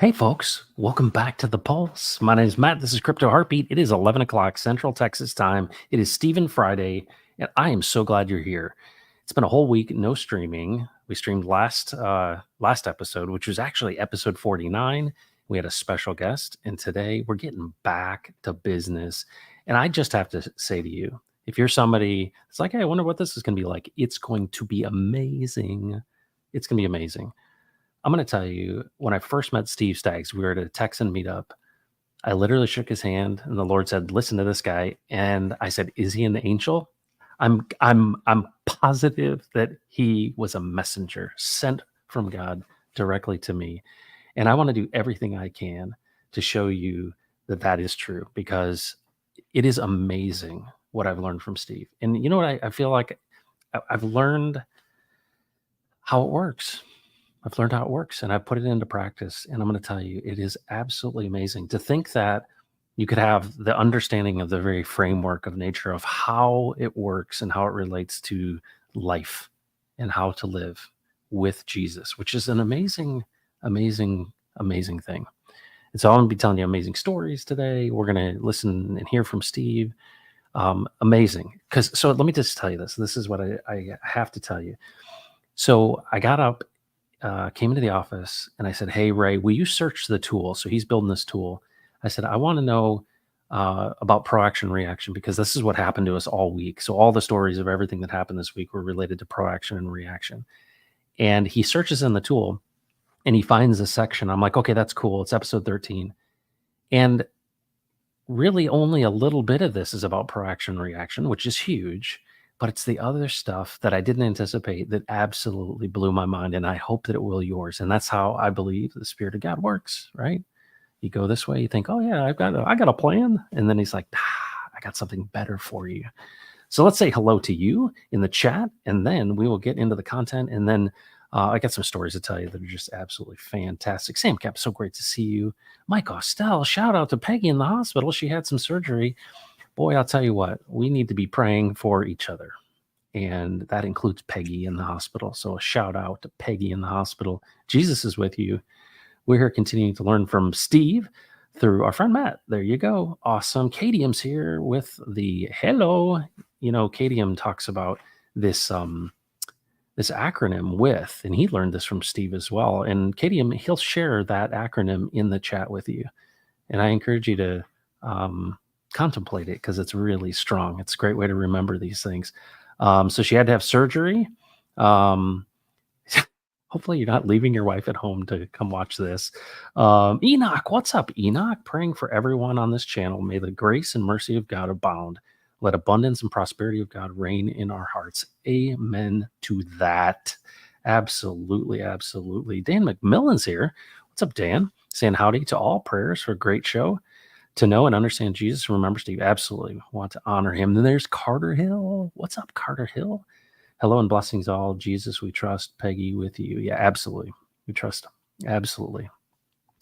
Hey, folks, welcome back to The Pulse. My name is Matt. This is Crypto Heartbeat. It is 11 o'clock Central Texas time. It is Stephen Friday, and I am so glad you're here. It's been a whole week, no streaming. We streamed last episode, which was actually episode 49. We had a special guest, and today we're getting back to business. And I just have to say to you, if you're somebody that's like, hey, I wonder what this is going to be like, it's going to be amazing. It's going to be amazing. I'm going to tell you, when I first met Steve Staggs, we were at a Texan meetup. I literally shook his hand, and the Lord said, "Listen to this guy." And I said, "Is he an angel?" I'm positive that he was a messenger sent from God directly to me, and I want to do everything I can to show you that that is true, because it is amazing what I've learned from Steve. And you know what? I feel like I've learned how it works. I've learned how it works, and I put it into practice. And I'm going to tell you, it is absolutely amazing to think that you could have the understanding of the very framework of nature of how it works and how it relates to life and how to live with Jesus, which is an amazing, amazing, amazing thing. And so I'm going to be telling you amazing stories today. We're going to listen and hear from Steve. Amazing. So let me just tell you this. This is what I have to tell you. So I got up, came into the office, and I said, "Hey, Ray, will you search the tool?" So he's building this tool. I said, "I want to know about ProAction ReAction, because this is what happened to us all week." So all the stories of everything that happened this week were related to ProAction and ReAction. And he searches in the tool, and he finds a section. I'm like, okay, that's cool. It's episode 13. And really only a little bit of this is about ProAction ReAction, which is huge. But it's the other stuff that I didn't anticipate that absolutely blew my mind, and I hope that it will yours. And that's how I believe the Spirit of God works, right? You go this way, you think, "Oh yeah, I got a plan," and then He's like, "I got something better for you." So let's say hello to you in the chat, and then we will get into the content. And then I got some stories to tell you that are just absolutely fantastic. Sam Cap, so great to see you. Mike Ostell, shout out to Peggy in the hospital. She had some surgery. Boy, I'll tell you what, we need to be praying for each other. And that includes Peggy in the hospital. So a shout out to Peggy in the hospital. Jesus is with you. We're here continuing to learn from Steve through our friend Matt. There you go. Awesome. Kadium's here with the hello. You know, Kadium talks about this this acronym with, and he learned this from Steve as well. And Kadium, he'll share that acronym in the chat with you. And I encourage you to contemplate it, because it's really strong. It's a great way to remember these things. So she had to have surgery. Hopefully you're not leaving your wife at home to come watch this. Enoch, what's up, Enoch? Praying for everyone on this channel. May the grace and mercy of God abound. Let abundance and prosperity of God reign in our hearts. Amen to that. Absolutely, absolutely. Dan McMillan's here. What's up, Dan? Saying howdy to all. Prayers for a great show. To know and understand Jesus, remember Steve. Absolutely want to honor him. Then there's Carter Hill. What's up, Carter Hill? Hello and blessings all. Jesus, we trust. Peggy, with you. Yeah, absolutely. We trust him. Absolutely.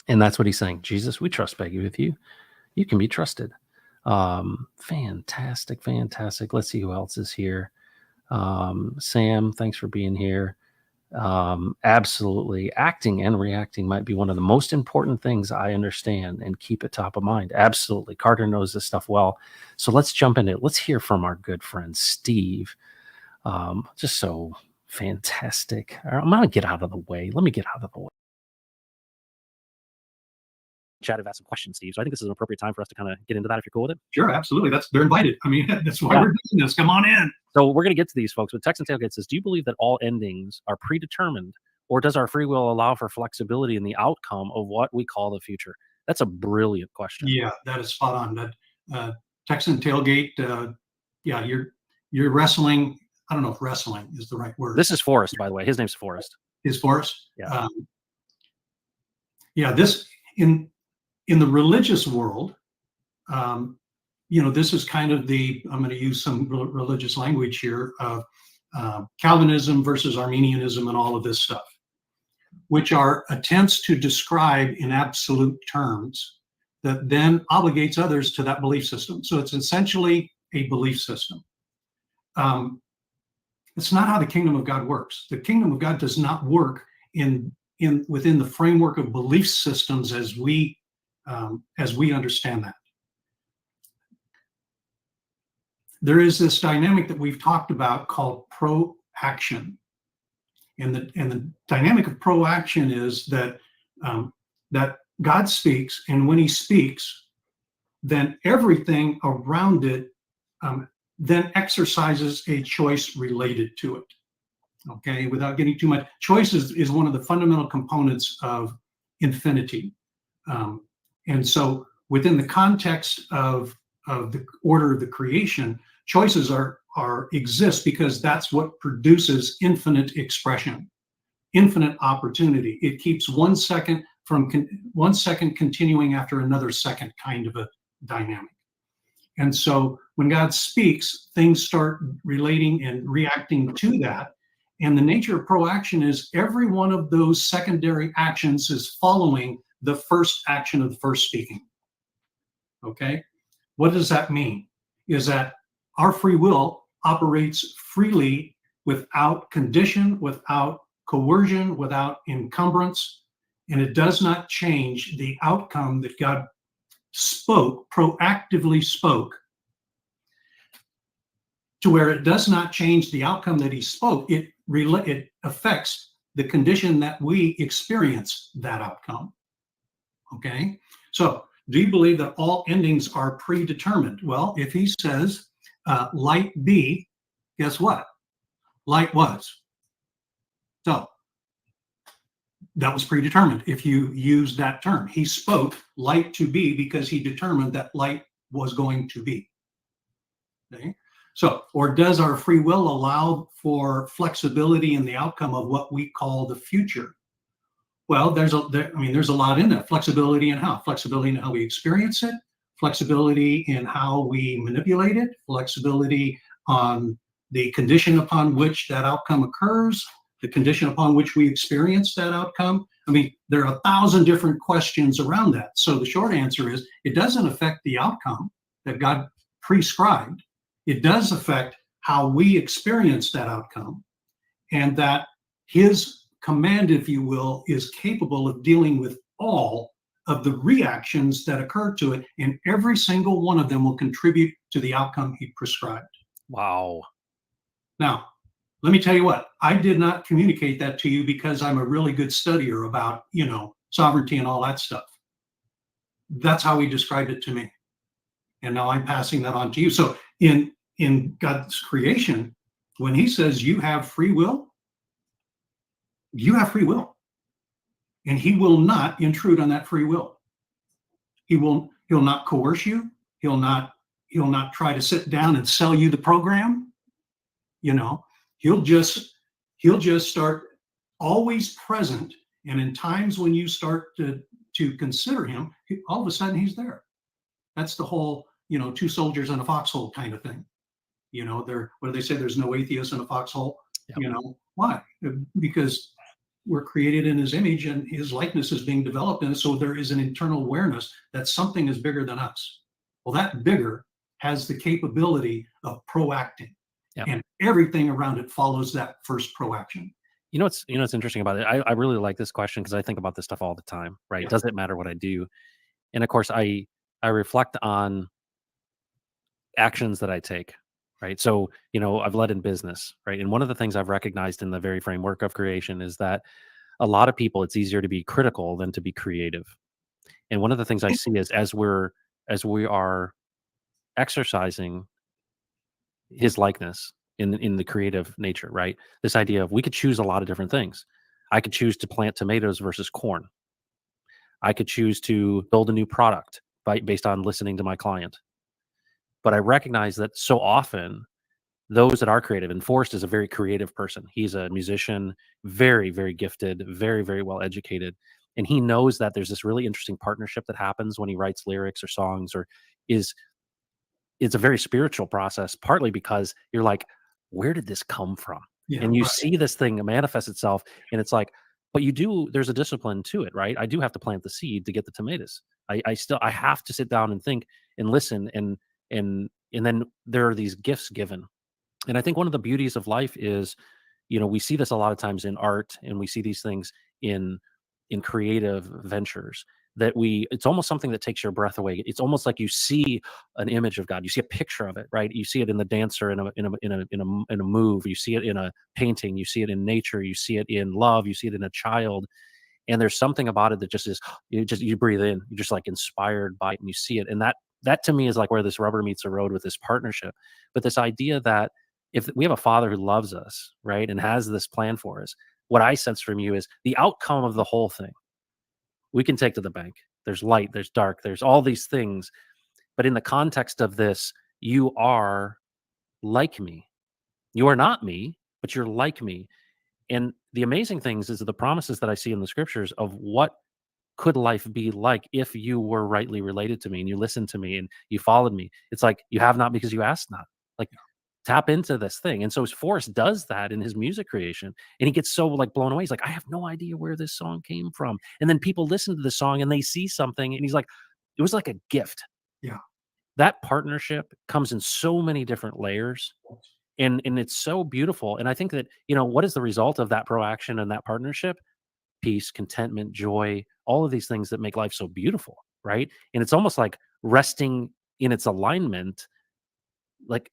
And that's what he's saying. Jesus, we trust. Peggy, with you. You can be trusted. Fantastic, fantastic. Let's see who else is here. Sam, thanks for being here. Absolutely. Acting and reacting might be one of the most important things I understand, and keep it top of mind. Absolutely. Carter knows this stuff well. So let's jump into it. Let's hear from our good friend, Steve. Just so fantastic. I'm going to get out of the way. Let me get out of the way. Chat have asked some questions, Steve. So I think this is an appropriate time for us to kind of get into that, if you're cool with it. Sure, absolutely. They're invited. I mean, that's why we're doing this. Come on in. So we're going to get to these folks. But Texan Tailgate says, do you believe that all endings are predetermined, or does our free will allow for flexibility in the outcome of what we call the future? That's a brilliant question. Yeah, that is spot on. That Texan Tailgate. Yeah, you're wrestling. I don't know if wrestling is the right word. This is Forrest, by the way. His name's Forrest. Is Forrest? Yeah. Yeah. This in the religious world, this is kind of I'm going to use some religious language here of Calvinism versus Arminianism and all of this stuff, which are attempts to describe in absolute terms that then obligates others to that belief system. So it's essentially a belief system. It's not how the kingdom of God works. The kingdom of God does not work in within the framework of belief systems as we understand that. There is this dynamic that we've talked about called ProAction. And the dynamic of ProAction is that that God speaks, and when he speaks, then everything around it then exercises a choice related to it. Okay, without getting too much, choice is one of the fundamental components of infinity. And so within the context of the order of the creation, choices are exist because that's what produces infinite expression, infinite opportunity. It keeps 1 second from 1 second continuing after another second, kind of a dynamic. And so when God speaks, things start relating and reacting to that. And the nature of ProAction is every one of those secondary actions is following the first action of the first speaking. Okay? What does that mean? Is that our free will operates freely without condition, without coercion, without encumbrance, and it does not change the outcome that God spoke, proactively spoke, to where it does not change the outcome that he spoke. It affects the condition that we experience that outcome. Okay? So, do you believe that all endings are predetermined? Well, if he says, light be, guess what? Light was. So, that was predetermined if you use that term. He spoke light to be because he determined that light was going to be. Okay? So, or does our free will allow for flexibility in the outcome of what we call the future? Well, there's a lot in that. Flexibility in how? Flexibility in how we experience it, flexibility in how we manipulate it, flexibility on the condition upon which that outcome occurs, the condition upon which we experience that outcome. I mean, there are 1,000 different questions around that. So the short answer is it doesn't affect the outcome that God prescribed. It does affect how we experience that outcome, and that his command, if you will, is capable of dealing with all of the reactions that occur to it, and every single one of them will contribute to the outcome he prescribed. Wow. Now, let me tell you what, I did not communicate that to you because I'm a really good studier about, sovereignty and all that stuff. That's how he described it to me. And now I'm passing that on to you. So in God's creation, when he says you have free will, you have free will. And he will not intrude on that free will. He'll not coerce you. He'll not try to sit down and sell you the program. He'll just start always present. And in times when you start to consider him, all of a sudden he's there. That's the whole, two soldiers in a foxhole kind of thing. What do they say? There's no atheist in a foxhole. Yep. Why? Because we're created in his image and his likeness is being developed in it. So there is an internal awareness that something is bigger than us. Well, that bigger has the capability of proacting. Yep. And everything around it follows that first proaction. What's interesting about it? I really like this question because I think about this stuff all the time, right? Yeah. Does it matter what I do? And of course, I reflect on actions that I take, right? So, I've led in business, right? And one of the things I've recognized in the very framework of creation is that a lot of people, it's easier to be critical than to be creative. And one of the things I see is as we are exercising his likeness in the creative nature, right? This idea of we could choose a lot of different things. I could choose to plant tomatoes versus corn. I could choose to build a new product based on listening to my client. But I recognize that so often those that are creative, and Forrest is a very creative person. He's a musician, very, very gifted, very, very well educated. And he knows that there's this really interesting partnership that happens when he writes lyrics or songs, or it's a very spiritual process, partly because you're like, where did this come from? Yeah, and you see this thing manifest itself, and it's like, but there's a discipline to it, right? I do have to plant the seed to get the tomatoes. I have to sit down and think and listen, and then there are these gifts given. And I think one of the beauties of life is, we see this a lot of times in art, and we see these things in creative ventures that it's almost something that takes your breath away. It's almost like you see an image of God. You see a picture of it, right? You see it in the dancer in a move. You see it in a painting. You see it in nature. You see it in love. You see it in a child. And there's something about it that just is you breathe in. You're just like inspired by it, and you see it. And that to me is like where this rubber meets the road with this partnership. But this idea that if we have a father who loves us, right, and has this plan for us, what I sense from you is the outcome of the whole thing we can take to the bank. There's light, there's dark, there's all these things. But in the context of this, you are like me. You are not me, but you're like me. And the amazing things is the promises that I see in the scriptures of what could life be like if you were rightly related to me and you listened to me and you followed me. It's like you have not because you asked not. Like tap into this thing. And so Forrest does that in his music creation. And he gets so like blown away. He's like, I have no idea where this song came from. And then people listen to the song and they see something. And he's like, it was like a gift. Yeah. That partnership comes in so many different layers. And it's so beautiful. And I think that, what is the result of that ProAction and that partnership? Peace, contentment, joy, all of these things that make life so beautiful, right? And it's almost like resting in its alignment, like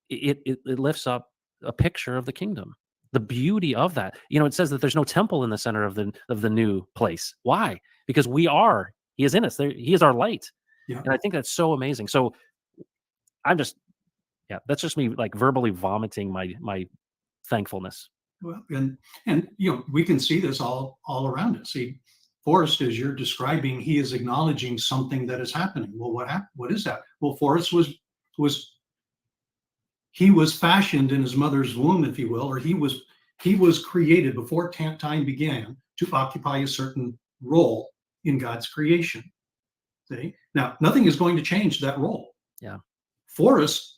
it lifts up a picture of the kingdom. The beauty of that, it says that there's no temple in the center of the new place. Why? Because he is in us. He is our light, Yeah. and I think that's so amazing. So I'm just, yeah, that's just me like verbally vomiting my thankfulness. Well, and we can see this all around us. See, Forrest, as you're describing, he is acknowledging something that is happening. Well, what happened? What is that? Well, Forrest he was fashioned in his mother's womb, if you will, or he was created before time began to occupy a certain role in God's creation. See? Now, nothing is going to change that role. Yeah. Forrest's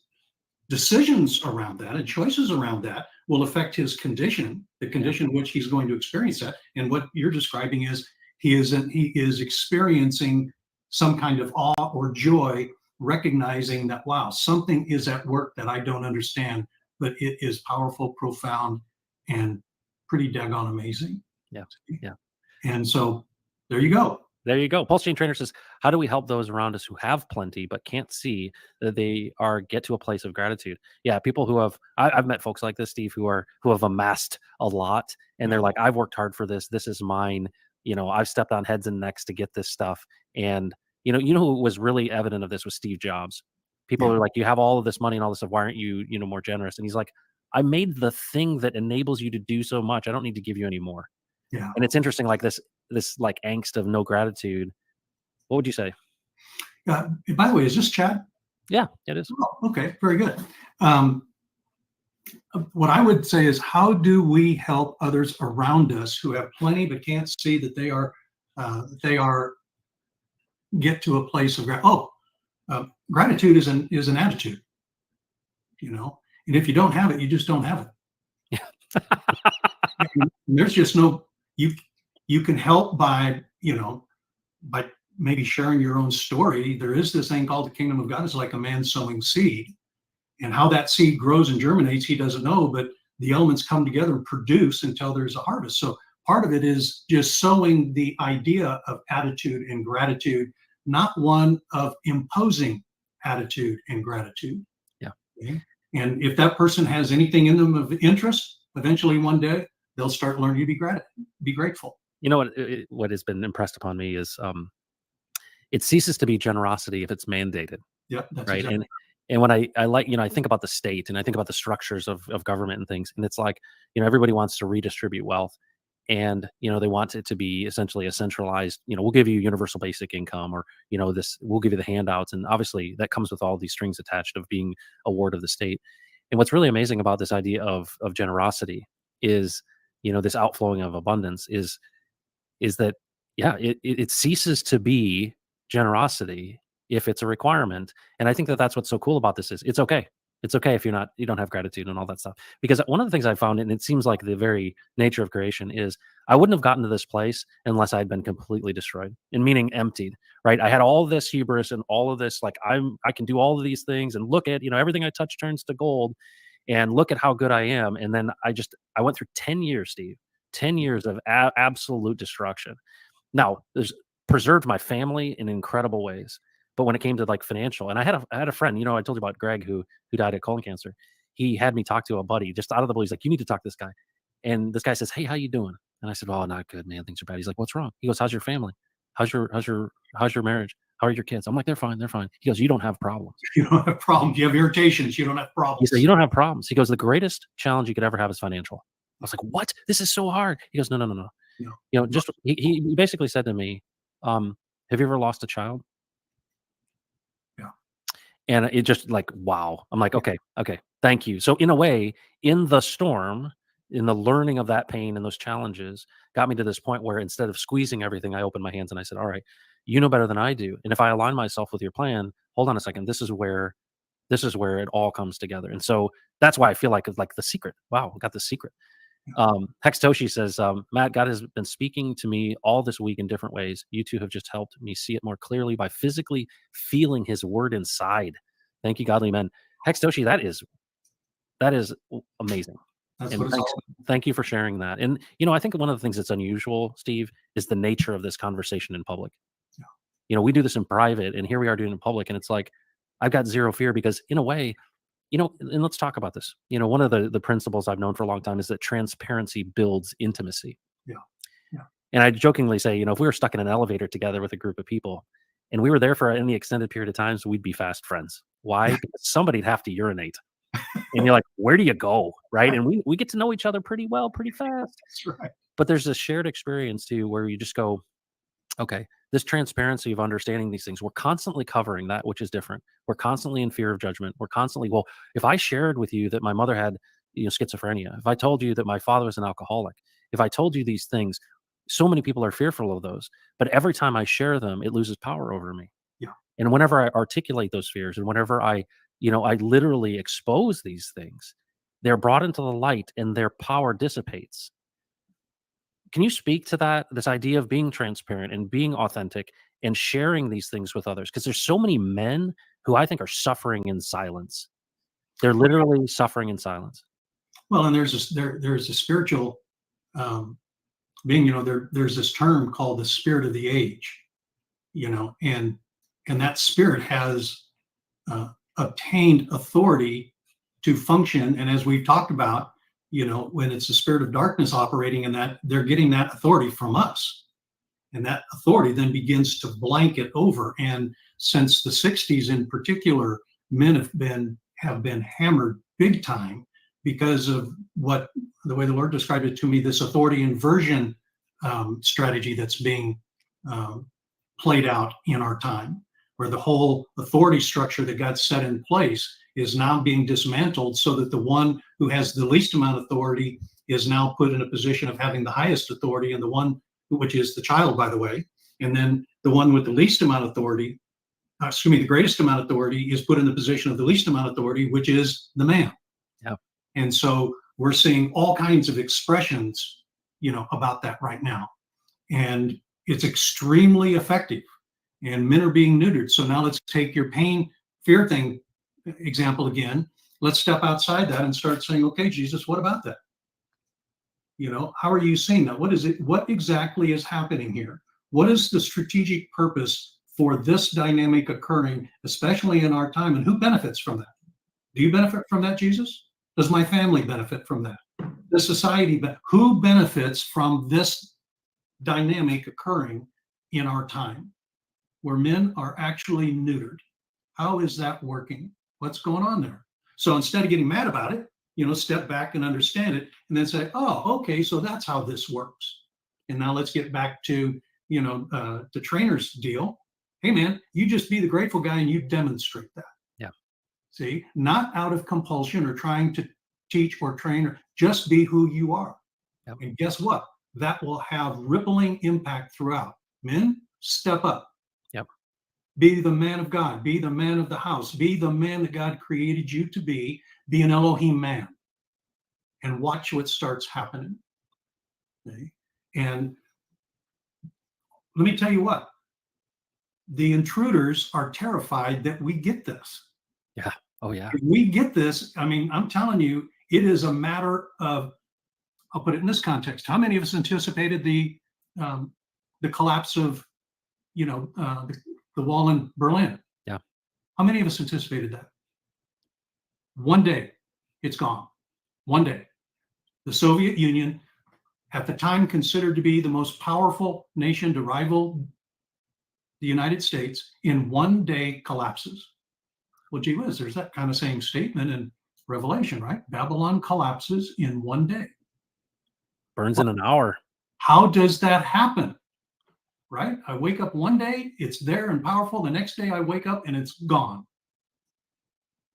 decisions around that and choices around that will affect his condition, the condition in which he's going to experience that. And what you're describing is he is experiencing some kind of awe or joy, recognizing that, wow, something is at work that I don't understand, but it is powerful, profound, and pretty daggone amazing. Yeah. Yeah. And so there you go. There you go. Pulse Chain Trainer says, how do we help those around us who have plenty but can't see that they get to a place of gratitude? Yeah, people who I've met folks like this, Steve, who have amassed a lot, and they're like, I've worked hard for this. This is mine. I've stepped on heads and necks to get this stuff. And who was really evident of this was Steve Jobs. People are like, you have all of this money and all this stuff. Why aren't you, more generous? And he's like, I made the thing that enables you to do so much. I don't need to give you any more. Yeah. And it's interesting, like this like angst of no gratitude. What would you say? By the way, is this chat? Yeah, it is. Oh, okay, very good. What I would say is, how do we help others around us who have plenty but can't see that they are get to a place of gratitude is an attitude, and if you don't have it, you just don't have it. And there's just no you can help by maybe sharing your own story. There is this thing called the kingdom of God. It's like a man sowing seed, and how that seed grows and germinates, he doesn't know, but the elements come together and produce until there's a harvest. So part of it is just sowing the idea of attitude and gratitude, not one of imposing attitude and gratitude. Yeah. Okay? And if that person has anything in them of interest, eventually one day they'll start learning to be grateful. What has been impressed upon me is it ceases to be generosity if it's mandated. Yeah, that's right. exactly. And when I like, I think about the state and I think about the structures of government and things, and it's like, everybody wants to redistribute wealth, and they want it to be essentially a centralized, we'll give you universal basic income, or we'll give you the handouts, and obviously that comes with all these strings attached of being a ward of the state. And what's really amazing about this idea of generosity is, this outflowing of abundance is that, yeah, it ceases to be generosity if it's a requirement. And I think that that's what's so cool about this is it's okay. It's okay if you don't have gratitude and all that stuff. Because one of the things I found, and it seems like the very nature of creation, is I wouldn't have gotten to this place unless I'd been completely destroyed, and meaning emptied, right? I had all this hubris and all of this, like I can do all of these things, and look at, everything I touch turns to gold, and look at how good I am. And then I went through 10 years, Steve, 10 years of absolute destruction. Now, there's preserved my family in incredible ways. But when it came to like financial, and I had a friend, I told you about Greg who died of colon cancer. He had me talk to a buddy just out of the blue. He's like, "You need to talk to this guy." And this guy says, "Hey, how you doing?" And I said, "Oh, not good, man. Things are bad." He's like, "What's wrong?" He goes, "How's your family? How's your marriage? How are your kids?" I'm like, "They're fine. They're fine." He goes, "You don't have problems." You don't have problems. You have irritations. You don't have He problems. said, "You don't have problems." He goes, "The greatest challenge you could ever have is financial." I was like, "What? This is so hard." He goes, "No, no, no, no. No. Just," he basically said to me, "Have you ever lost a child?" Yeah. And it just like, wow. I'm like, "Okay, okay, thank you." So in a way, in the storm, in the learning of that pain and those challenges, got me to this point where instead of squeezing everything, I opened my hands and I said, "All right, you know better than I do. And if I align myself with your plan, hold on a second. This is where it all comes together." And so that's why I feel like it's like the secret. Wow, I got the secret. Hextoshi says, "Matt, God has been speaking to me all this week in different ways. You two have just helped me see it more clearly by physically feeling his word inside. Thank you, godly men." Hextoshi, that is amazing. That's And what it's all thank you for sharing that. And I think one of the things that's unusual, Steve, is the nature of this conversation in public. Yeah. We do this in private, and here we are doing it in public, and it's like I've got zero fear because in a way, and let's talk about this. One of the principles I've known for a long time is that transparency builds intimacy. Yeah. Yeah. And I jokingly say, if we were stuck in an elevator together with a group of people and we were there for any extended period of time, so we'd be fast friends. Why? Because somebody'd have to urinate. And you're like, where do you go? Right. And we get to know each other pretty well, pretty fast. That's right. But there's this shared experience too where you just go, okay, this transparency of understanding these things, we're constantly covering that which is different. We're constantly in fear of judgment. We're constantly, well, if I shared with you that my mother had, schizophrenia, if I told you that my father was an alcoholic, if I told you these things, so many people are fearful of those. But every time I share them, it loses power over me. Yeah. And whenever I articulate those fears and whenever I literally expose these things, they're brought into the light and their power dissipates. Can you speak to that, this idea of being transparent and being authentic and sharing these things with others? Because there's so many men who I think are suffering in silence. They're literally suffering in silence. Well, and there's a spiritual being. There's this term called the spirit of the age. And that spirit has obtained authority to function. And as we've talked about, when it's the spirit of darkness operating in that, they're getting that authority from us. And that authority then begins to blanket over. And since the 60s in particular, men have been hammered big time because of the way the Lord described it to me, this authority inversion strategy that's being played out in our time, where the whole authority structure that got set in place is now being dismantled so that the one who has the least amount of authority is now put in a position of having the highest authority, and the one, which is the child, by the way, and then the one with the least amount of authority, the greatest amount of authority, is put in the position of the least amount of authority, which is the man. Yeah. And so we're seeing all kinds of expressions, about that right now. And it's extremely effective. And men are being neutered. So now let's take your fear thing example again. Let's step outside that and start saying, okay, Jesus, what about that? How are you seeing that? What is it? What exactly is happening here? What is the strategic purpose for this dynamic occurring, especially in our time? And who benefits from that? Do you benefit from that, Jesus? Does my family benefit from that? Does society, who benefits from this dynamic occurring in our time, where men are actually neutered? How is that working? What's going on there? So instead of getting mad about it, step back and understand it, and then say, oh, okay, so that's how this works. And now let's get back to, the trainer's deal. Hey, man, you just be the grateful guy and you demonstrate that. Yeah. See, not out of compulsion or trying to teach or train, or just be who you are. Yep. And guess what? That will have rippling impact throughout. Men, step up. Yep. Be the man of God. Be the man of the house. Be the man that God created you to be. Be an Elohim man. And watch what starts happening. Okay? And let me tell you what. The intruders are terrified that we get this. Yeah. Oh, yeah. If we get this, I'm telling you, it is a matter of I'll put it in this context. How many of us anticipated the collapse of, the wall in Berlin? Yeah. How many of us anticipated that? One day, it's gone. One day. The Soviet Union, at the time considered to be the most powerful nation to rival the United States, in one day collapses. Well, gee whiz, there's that kind of same statement in Revelation, right? Babylon collapses in one day. Burns in an hour. How does that happen? Right? I wake up one day, it's there and powerful. The next day I wake up and it's gone.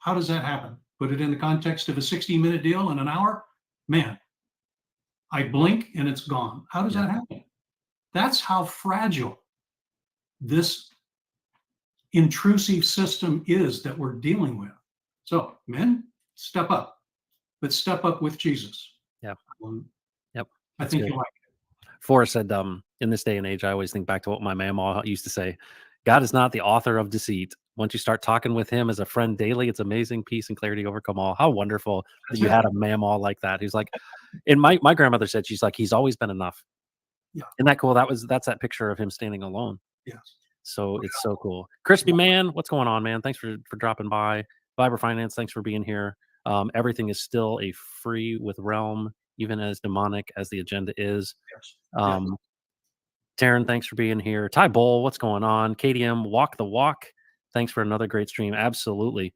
How does that happen? Put it in the context of a 60-minute deal in an hour. Man, I blink and it's gone. How does that happen? That's how fragile this intrusive system is that we're dealing with. So, men, step up, but step up with Jesus. Yeah. I That's think good. you like it. Forrest said, in this day and age, I always think back to what my mama used to say. God is not the author of deceit. Once you start talking with him as a friend daily, it's amazing peace and clarity overcome all. How wonderful that you had a mama like that. Who's like, and my grandmother said, she's like, he's always been enough. Yeah. Isn't that cool? That's that picture of him standing alone. Yes. So it's so cool. Crispy Man, what's going on, man? Thanks for dropping by. Viber Finance, thanks for being here. Everything is still a free with Realm, even as demonic as the agenda is. Yes. Taryn, thanks for being here. Ty Bull, what's going on? KDM, walk the walk. Thanks for another great stream. Absolutely.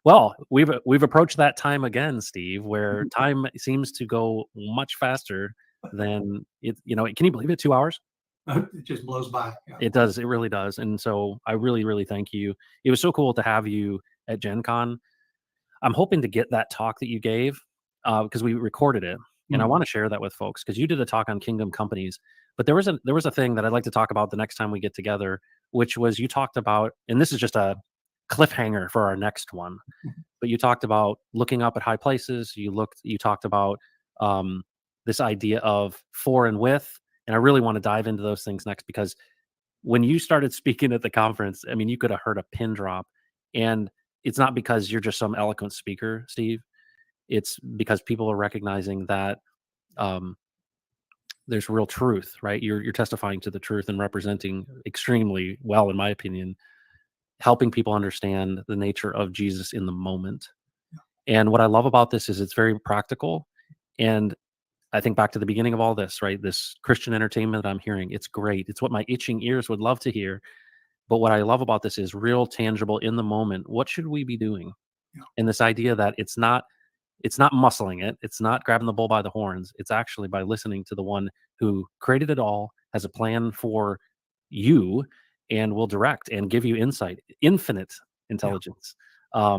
Well, we've approached that time again, Steve, where time seems to go much faster than it. Can you believe it? 2 hours? It just blows by. Yeah. It does. It really does. And so I really, really thank you. It was so cool to have you at Gen Con. I'm hoping to get that talk that you gave because we recorded it. And I want to share that with folks because you did a talk on kingdom companies. But there was a thing that I'd like to talk about the next time we get together, which was you talked about, and this is just a cliffhanger for our next one, but you talked about looking up at high places. You talked about this idea of for and with. And I really want to dive into those things next because when you started speaking at the conference, I mean, you could have heard a pin drop. And it's not because you're just some eloquent speaker, Steve. It's because people are recognizing that there's real truth, right? You're testifying to the truth and representing extremely well, in my opinion, helping people understand the nature of Jesus in the moment. And what I love about this is it's very practical. And I think back to the beginning of all this, right? This Christian entertainment that I'm hearing, it's great. It's what my itching ears would love to hear. But what I love about this is real, tangible, in the moment. What should we be doing? Yeah. And this idea that it's not muscling it. It's not grabbing the bull by the horns. It's actually by listening to the one who created it all, has a plan for you, and will direct and give you insight, infinite intelligence. Yeah.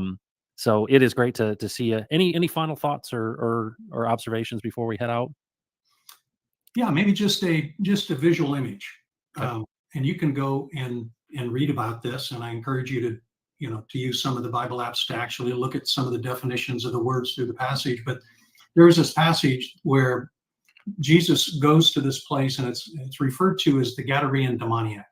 So it is great to see you. Any final thoughts or observations before we head out? Yeah, maybe just a visual image. Okay. And you can go and read about this. And I encourage you to use some of the Bible apps to actually look at some of the definitions of the words through the passage. But there is this passage where Jesus goes to this place, and it's referred to as the Gadarene demoniac.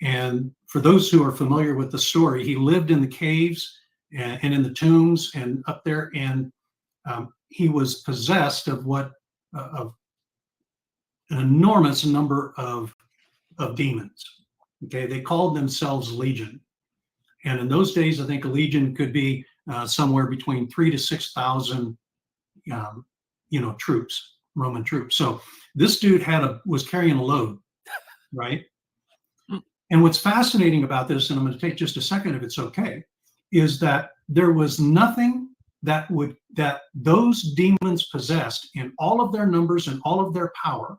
And for those who are familiar with the story, he lived in the caves and in the tombs and up there, and he was possessed of of an enormous number of demons. Okay, they called themselves Legion. And in those days, I think a legion could be somewhere between 3,000 to 6,000, troops, Roman troops. So this dude was carrying a load, right? And what's fascinating about this, and I'm going to take just a second if it's okay, is that there was nothing that those demons possessed in all of their numbers and all of their power,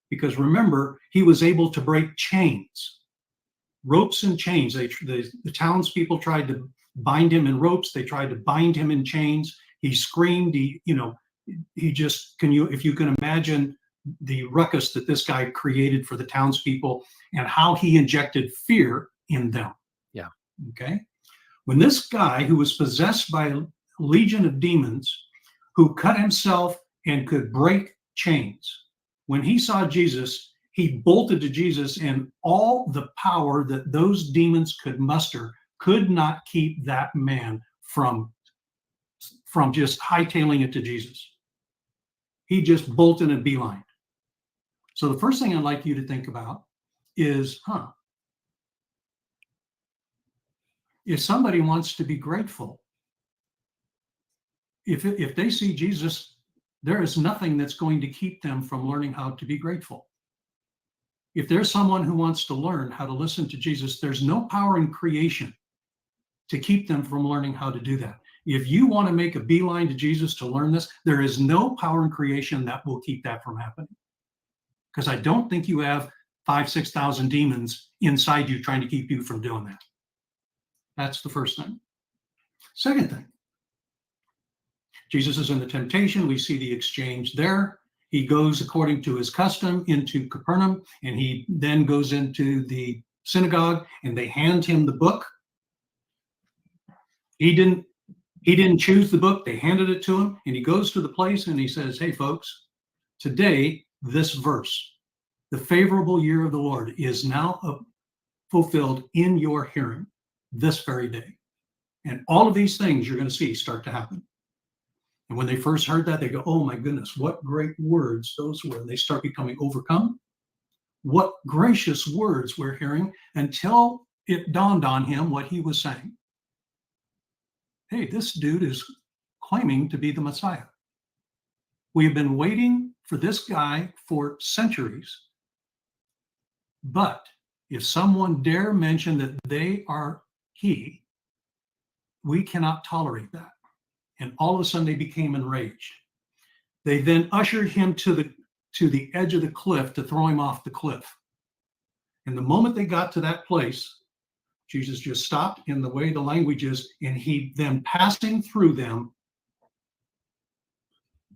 because remember, he was able to break chains. Ropes and chains. The townspeople tried to bind him in ropes. They tried to bind him in chains. He screamed. If you can imagine the ruckus that this guy created for the townspeople and how he injected fear in them. Yeah. Okay. When this guy who was possessed by a legion of demons, who cut himself and could break chains, when he saw Jesus, he bolted to Jesus, and all the power that those demons could muster could not keep that man from just hightailing it to Jesus. He just bolted and beelined. So the first thing I'd like you to think about is, if somebody wants to be grateful, if they see Jesus, there is nothing that's going to keep them from learning how to be grateful. If there's someone who wants to learn how to listen to Jesus, there's no power in creation to keep them from learning how to do that. If you want to make a beeline to Jesus to learn this, there is no power in creation that will keep that from happening. Because I don't think you have 5,000-6,000 demons inside you trying to keep you from doing that. That's the first thing. Second thing, Jesus is in the temptation. We see the exchange there. He goes according to his custom into Capernaum, and he then goes into the synagogue, and they hand him the book. He didn't choose the book. They handed it to him, and he goes to the place and he says, hey, folks, today, this verse, the favorable year of the Lord, is now fulfilled in your hearing this very day. And all of these things you're going to see start to happen. And when they first heard that, they go, oh my goodness, what great words those were. And they start becoming overcome. What gracious words we're hearing, until it dawned on him what he was saying. Hey, this dude is claiming to be the Messiah. We have been waiting for this guy for centuries. But if someone dare mention that they are he, we cannot tolerate that. And all of a sudden they became enraged. They then ushered him to the edge of the cliff to throw him off the cliff. And the moment they got to that place, Jesus just stopped in the way the language is, and he then, passing through them,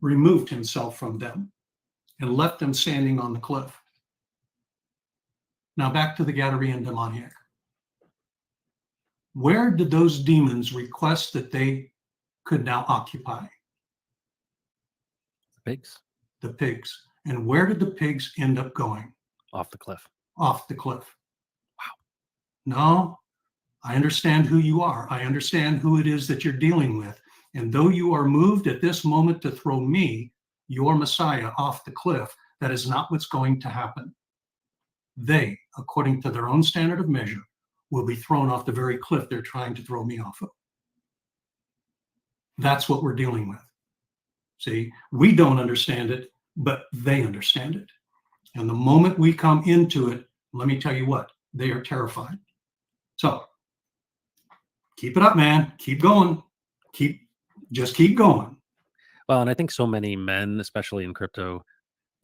removed himself from them and left them standing on the cliff. Now back to the Gadarene demoniac. Where did those demons request that they could now occupy? The pigs. The pigs. And where did the pigs end up going? Off the cliff. Off the cliff. Wow. No, I understand who you are. I understand who it is that you're dealing with. And though you are moved at this moment to throw me, your Messiah, off the cliff, that is not what's going to happen. They, according to their own standard of measure, will be thrown off the very cliff they're trying to throw me off of. That's what we're dealing with. See, we don't understand it, but they understand it. And the moment we come into it, let me tell you what, they are terrified. So keep it up, man. Keep going. Just keep going. Well, and I think so many men, especially in crypto,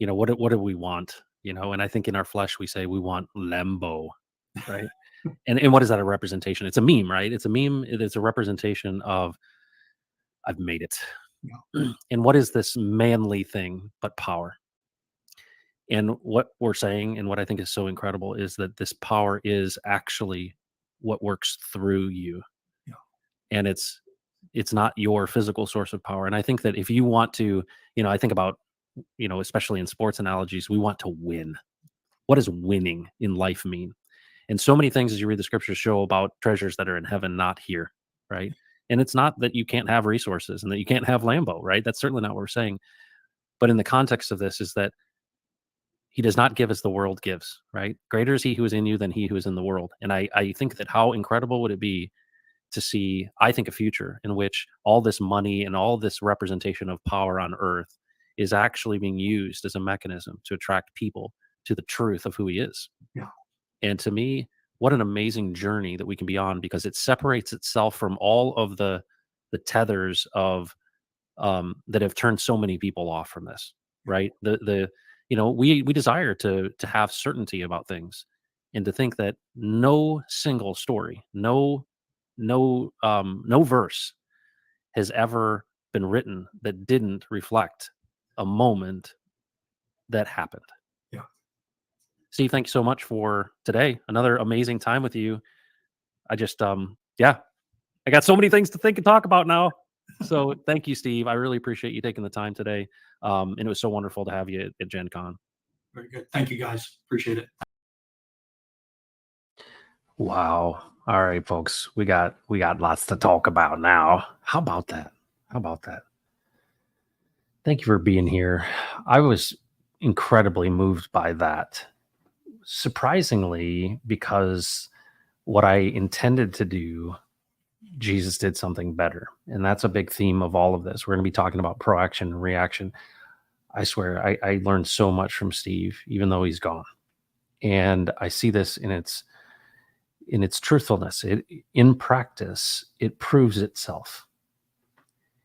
what do we want? And I think in our flesh we say we want Lambo, right? and what is that a representation? It's a meme, right? It's a meme. It is a representation of I've made it. Yeah. And what is this manly thing but power? And what we're saying, and what I think is so incredible, is that this power is actually what works through you. Yeah. And it's not your physical source of power. And I think that if you want to, I think about, especially in sports analogies, we want to win. What does winning in life mean? And so many things as you read the scriptures show about treasures that are in heaven, not here, right? And it's not that you can't have resources and that you can't have Lambo, right? That's certainly not what we're saying. But in the context of this is that he does not give as the world gives, right? Greater is he who is in you than he who is in the world. And I think that how incredible would it be to see, I think, a future in which all this money and all this representation of power on earth is actually being used as a mechanism to attract people to the truth of who he is. Yeah. And to me, what an amazing journey that we can be on, because it separates itself from all of the tethers of that have turned so many people off from this, right? We desire to have certainty about things, and to think that no single story, no verse has ever been written that didn't reflect a moment that happened. Yeah. Steve, thank you so much for today. Another amazing time with you. I just, I got so many things to think and talk about now. So thank you, Steve. I really appreciate you taking the time today. And it was so wonderful to have you at Gen Con. Very good. Thank you, guys. Appreciate it. Wow. All right, folks. We got lots to talk about now. How about that? Thank you for being here. I was incredibly moved by that. Surprisingly, because what I intended to do, Jesus did something better. And that's a big theme of all of this. We're going to be talking about proaction and reaction. I swear, I learned so much from Steve, even though he's gone. And I see this in its truthfulness. In practice, it proves itself.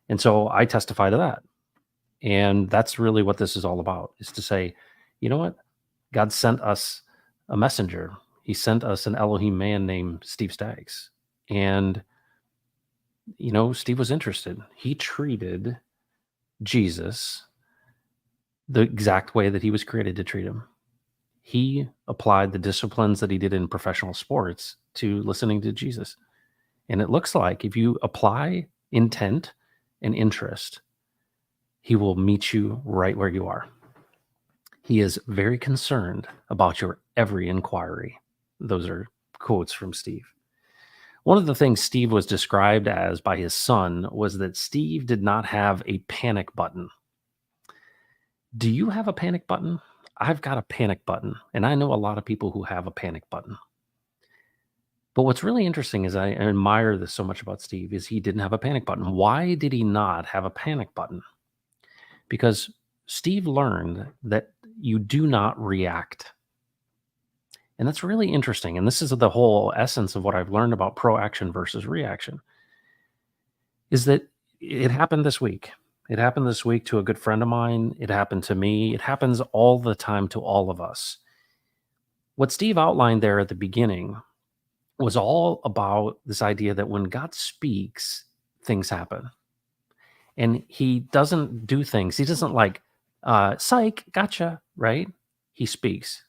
And so I testify to that. And that's really what this is all about, is to say, you know what? God sent us a messenger. He sent us an Elohim man named Steve Staggs. And, Steve was interested. He treated Jesus the exact way that he was created to treat him. He applied the disciplines that he did in professional sports to listening to Jesus. And it looks like if you apply intent and interest, he will meet you right where you are. He is very concerned about your every inquiry. Those are quotes from Steve. One of the things Steve was described as by his son was that Steve did not have a panic button. Do you have a panic button? I've got a panic button, and I know a lot of people who have a panic button. But what's really interesting is I admire this so much about Steve is he didn't have a panic button. Why did he not have a panic button? Because Steve learned that you do not react. And that's really interesting. And this is the whole essence of what I've learned about proaction versus reaction, is that it happened this week. It happened this week to a good friend of mine. It happened to me. It happens all the time to all of us. What Steve outlined there at the beginning was all about this idea that when God speaks, things happen. And he doesn't do things. He doesn't like, psych, gotcha, right? He speaks.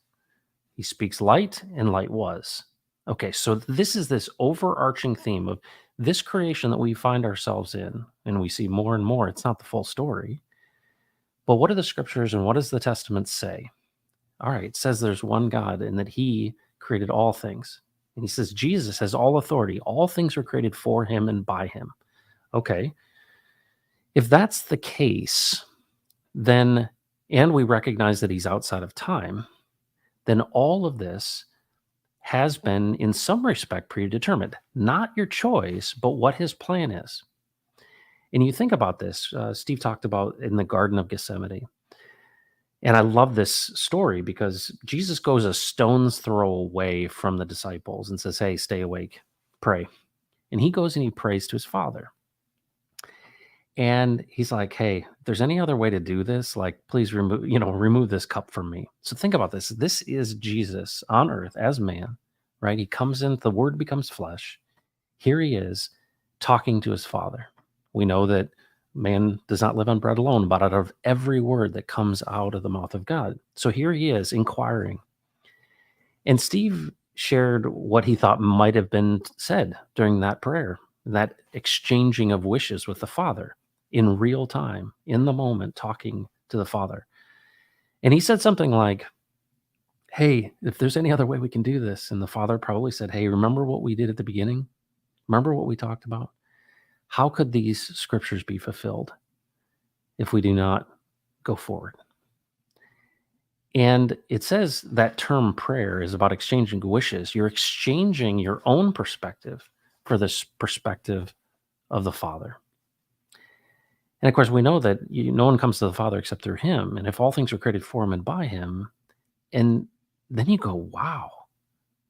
He speaks light, and light was. Okay, so this is this overarching theme of this creation that we find ourselves in, and we see more and more. It's not the full story. But what do the scriptures and what does the Testament say? All right, it says there's one God and that he created all things. And he says Jesus has all authority. All things were created for him and by him. Okay. If that's the case, then, and we recognize that he's outside of time, then all of this has been in some respect predetermined. Not your choice, but what his plan is. And you think about this, Steve talked about in the Garden of Gethsemane. And I love this story because Jesus goes a stone's throw away from the disciples and says, hey, stay awake, pray. And he goes and he prays to his Father. And he's like, hey, if there's any other way to do this, like, please remove this cup from me. So think about this. This is Jesus on earth as man, right? He comes in, the word becomes flesh. Here he is talking to his Father. We know that man does not live on bread alone, but out of every word that comes out of the mouth of God. So here he is inquiring. And Steve shared what he thought might have been said during that prayer, that exchanging of wishes with the Father in real time, in the moment, talking to the Father. And he said something like, hey, if there's any other way we can do this. And the Father probably said, hey, remember what we did at the beginning? Remember what we talked about? How could these scriptures be fulfilled if we do not go forward? And it says that term prayer is about exchanging wishes. You're exchanging your own perspective for this perspective of the Father. And of course, we know that no one comes to the Father except through him. And if all things were created for him and by him, and then you go, wow,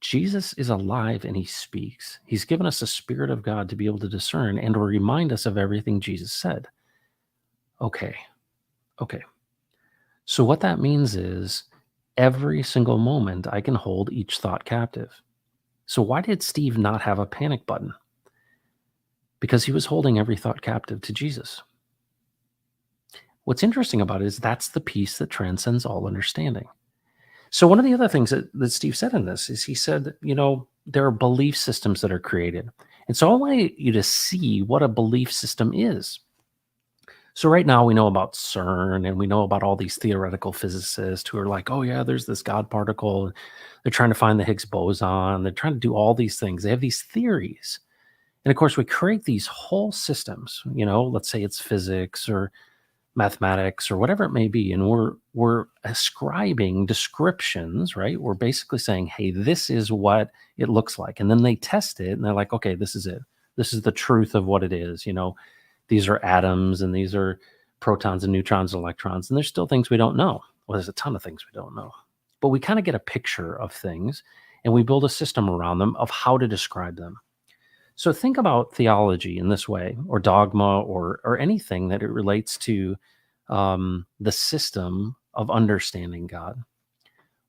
Jesus is alive and he speaks. He's given us the Spirit of God to be able to discern and to remind us of everything Jesus said. Okay. So what that means is every single moment I can hold each thought captive. So why did Steve not have a panic button? Because he was holding every thought captive to Jesus. What's interesting about it is that's the peace that transcends all understanding. So one of the other things that Steve said in this is he said, there are belief systems that are created. And so I want you to see what a belief system is. So right now we know about CERN and we know about all these theoretical physicists who are like, oh yeah, there's this God particle. They're trying to find the Higgs boson. They're trying to do all these things. They have these theories. And of course we create these whole systems, let's say it's physics or mathematics or whatever it may be, and we're ascribing descriptions, right? We're basically saying, hey, this is what it looks like, and then they test it and they're like, okay, this is it. This is the truth of what it is. These are atoms and these are protons and neutrons and electrons, and there's still things we don't know. Well, there's a ton of things we don't know, but we kind of get a picture of things and we build a system around them of how to describe them. So think about theology in this way, or dogma, or anything that it relates to the system of understanding God.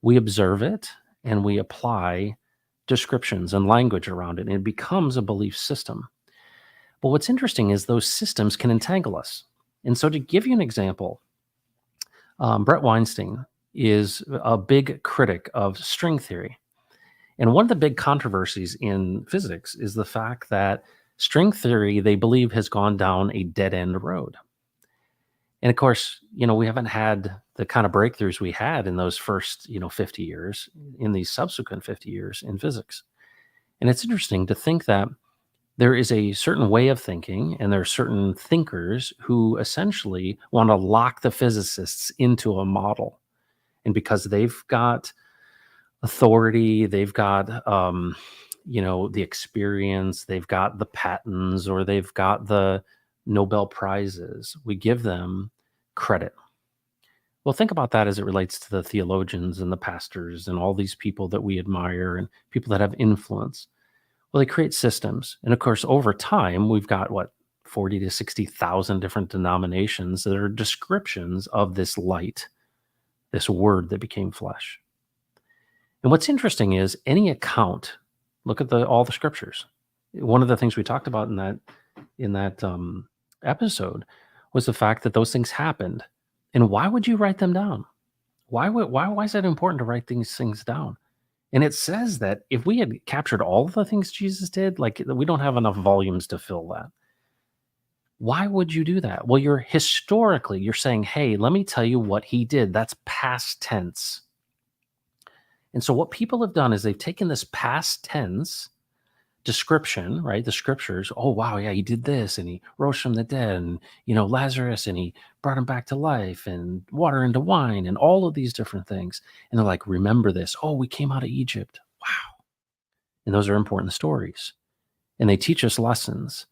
We observe it and we apply descriptions and language around it, and it becomes a belief system. But what's interesting is those systems can entangle us. And so, to give you an example, Brett Weinstein is a big critic of string theory. And one of the big controversies in physics is the fact that string theory, they believe, has gone down a dead end road. And of course, we haven't had the kind of breakthroughs we had in those first, 50 years, in these subsequent 50 years in physics. And it's interesting to think that there is a certain way of thinking, and there are certain thinkers who essentially want to lock the physicists into a model. And because they've got authority, they've got the experience, they've got the patents, or they've got the Nobel Prizes, we give them credit. Well, think about that as it relates to the theologians and the pastors and all these people that we admire and people that have influence. Well, they create systems. And of course, over time, we've got 40 to 60,000 different denominations that are descriptions of this light, this word that became flesh. And what's interesting is any account, look at all the scriptures. One of the things we talked about in that episode was the fact that those things happened. And why would you write them down? Why is it important to write these things down? And it says that if we had captured all the things Jesus did, we don't have enough volumes to fill that. Why would you do that? Well, you're saying, hey, let me tell you what he did. That's past tense. And so what people have done is they've taken this past tense description, right? The scriptures. Oh, wow. Yeah, he did this and he rose from the dead, and, Lazarus, and he brought him back to life, and water into wine, and all of these different things. And they're like, remember this. Oh, we came out of Egypt. Wow. And those are important stories. And they teach us lessons,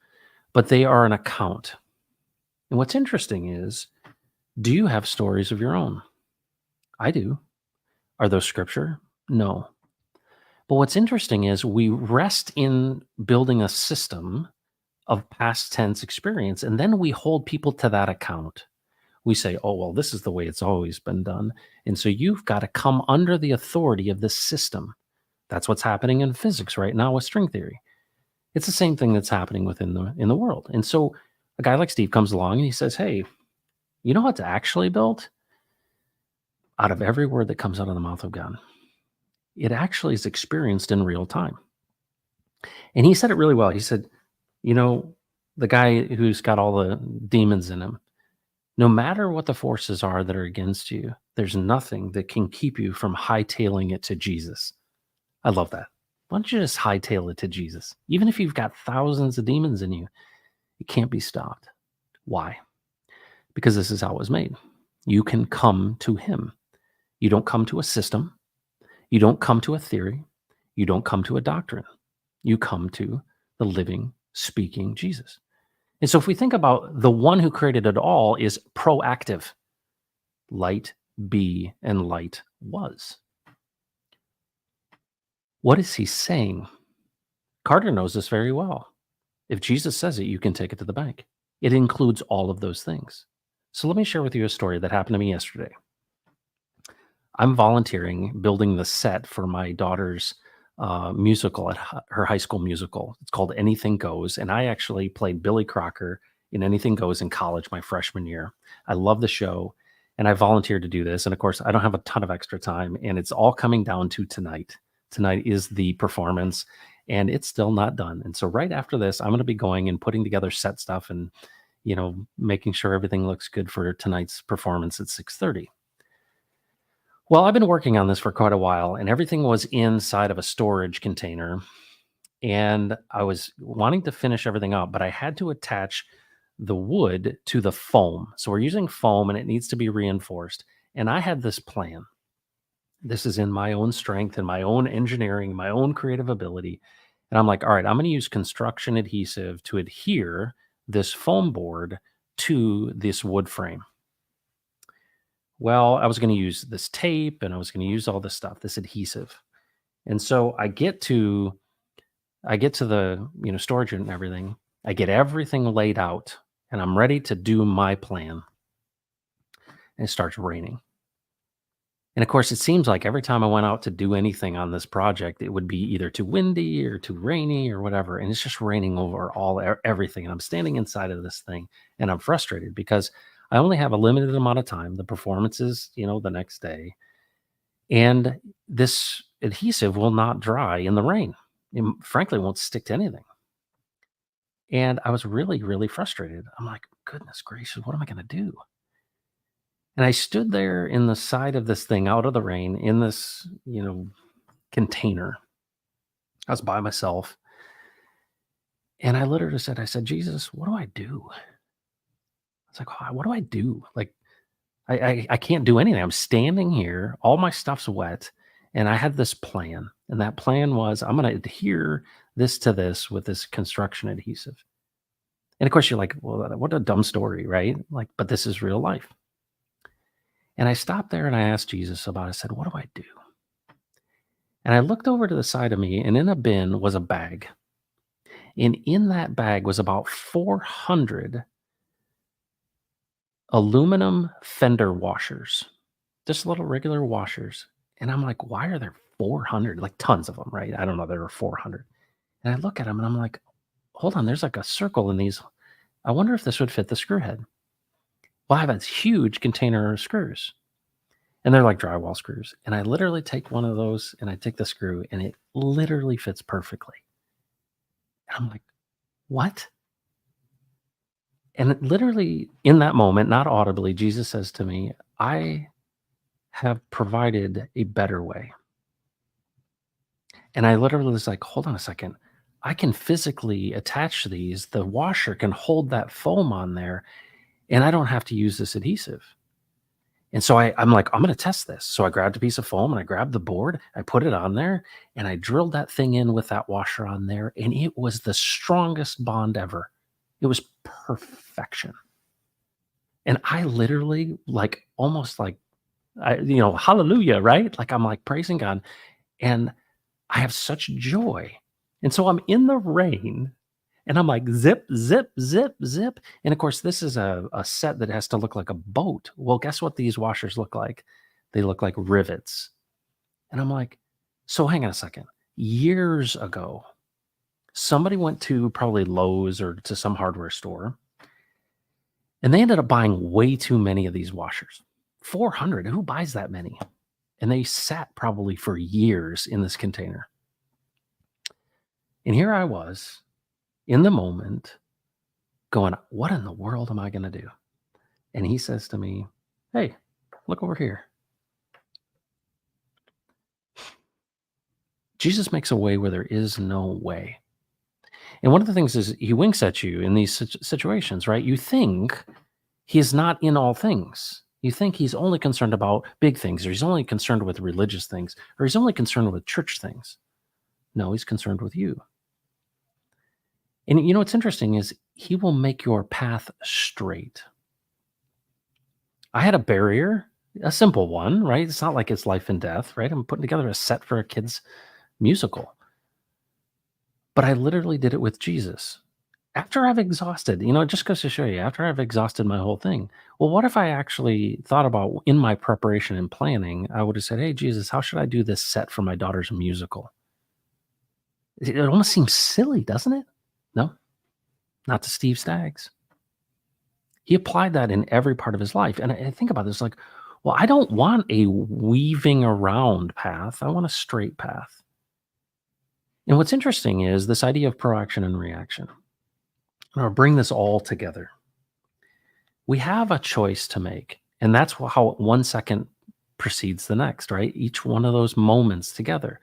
but they are an account. And what's interesting is, do you have stories of your own? I do. Are those scripture? No. But what's interesting is we rest in building a system of past tense experience, and then we hold people to that account. We say, oh, well, this is the way it's always been done. And so you've got to come under the authority of this system. That's what's happening in physics right now with string theory. It's the same thing that's happening in the world. And so a guy like Steve comes along and he says, hey, you know what's actually built? Out of every word that comes out of the mouth of God, it actually is experienced in real time. And he said it really well. He said, the guy who's got all the demons in him, no matter what the forces are that are against you, there's nothing that can keep you from hightailing it to Jesus. I love that. Why don't you just hightail it to Jesus? Even if you've got thousands of demons in you, it can't be stopped. Why? Because this is how it was made. You can come to him. You don't come to a system. You don't come to a theory. You don't come to a doctrine. You come to the living, speaking Jesus. And so if we think about the one who created it all is proactive. Light be and light was. What is he saying? Carter knows this very well. If Jesus says it, you can take it to the bank. It includes all of those things. So let me share with you a story that happened to me yesterday. I'm volunteering, building the set for my daughter's musical at her high school musical. It's called Anything Goes. And I actually played Billy Crocker in Anything Goes in college my freshman year. I love the show, and I volunteered to do this. And of course, I don't have a ton of extra time, and it's all coming down to tonight. Tonight is the performance, and it's still not done. And so right after this, I'm going to be going and putting together set stuff and, making sure everything looks good for tonight's performance at 6:30. Well, I've been working on this for quite a while, and everything was inside of a storage container. And I was wanting to finish everything up, but I had to attach the wood to the foam. So we're using foam and it needs to be reinforced. And I had this plan. This is in my own strength and my own engineering, my own creative ability. And I'm like, all right, I'm going to use construction adhesive to adhere this foam board to this wood frame. Well, I was going to use this tape and I was going to use all this stuff, this adhesive. And so I get to the, storage unit and everything. I get everything laid out and I'm ready to do my plan. And it starts raining. And of course, it seems like every time I went out to do anything on this project, it would be either too windy or too rainy or whatever. And it's just raining over everything. And I'm standing inside of this thing and I'm frustrated because I only have a limited amount of time. The performance is, the next day. And this adhesive will not dry in the rain. It frankly won't stick to anything. And I was really, really frustrated. I'm like, goodness gracious, what am I going to do? And I stood there in the side of this thing out of the rain in this, container. I was by myself. And I literally said, Jesus, what do I do? I was like, oh, what do I do? Like, I can't do anything. I'm standing here, all my stuff's wet, and I had this plan. And that plan was I'm going to adhere this to this with this construction adhesive. And of course, you're like, well, what a dumb story, right? Like, but this is real life. And I stopped there and I asked Jesus about it. I said, what do I do? And I looked over to the side of me, and in a bin was a bag. And in that bag was about 400 aluminum fender washers, just little regular washers. And I'm like, why are there 400? Like tons of them, right? I don't know. There were 400. And I look at them and I'm like, hold on, there's like a circle in these. I wonder if this would fit the screw head. Well, I have a huge container of screws and they're like drywall screws. And I literally take one of those and I take the screw and it literally fits perfectly. And I'm like, what? And literally in that moment, not audibly, Jesus says to me, I have provided a better way. And I literally was like, hold on a second. I can physically attach these. The washer can hold that foam on there and I don't have to use this adhesive. And so I'm like, I'm going to test this. So I grabbed a piece of foam and I grabbed the board, I put it on there and I drilled that thing in with that washer on there. And it was the strongest bond ever. It was perfection. And I literally almost hallelujah, right? Like I'm like praising God and I have such joy. And so I'm in the rain and I'm like zip, zip, zip, zip. And of course, this is a set that has to look like a boat. Well, guess what these washers look like? They look like rivets. And I'm like, so hang on a second. Years ago, somebody went to probably Lowe's or to some hardware store and they ended up buying way too many of these washers. 400. Who buys that many? And they sat probably for years in this container. And here I was in the moment going, what in the world am I going to do? And he says to me, hey, look over here. Jesus makes a way where there is no way. And one of the things is he winks at you in these situations, right? You think he is not in all things. You think he's only concerned about big things, or he's only concerned with religious things, or he's only concerned with church things. No, he's concerned with you. And what's interesting is he will make your path straight. I had a barrier, a simple one, right? It's not like it's life and death, right? I'm putting together a set for a kid's musical. But I literally did it with Jesus. After I've exhausted, it just goes to show you, after I've exhausted my whole thing, well, what if I actually thought about in my preparation and planning, I would have said, hey, Jesus, how should I do this set for my daughter's musical? It almost seems silly, doesn't it? No, not to Steve Staggs. He applied that in every part of his life. And I think about this like, well, I don't want a weaving around path. I want a straight path. And what's interesting is this idea of ProAction and ReAction. I'll bring this all together. We have a choice to make, and that's how 1 second precedes the next, right? Each one of those moments together.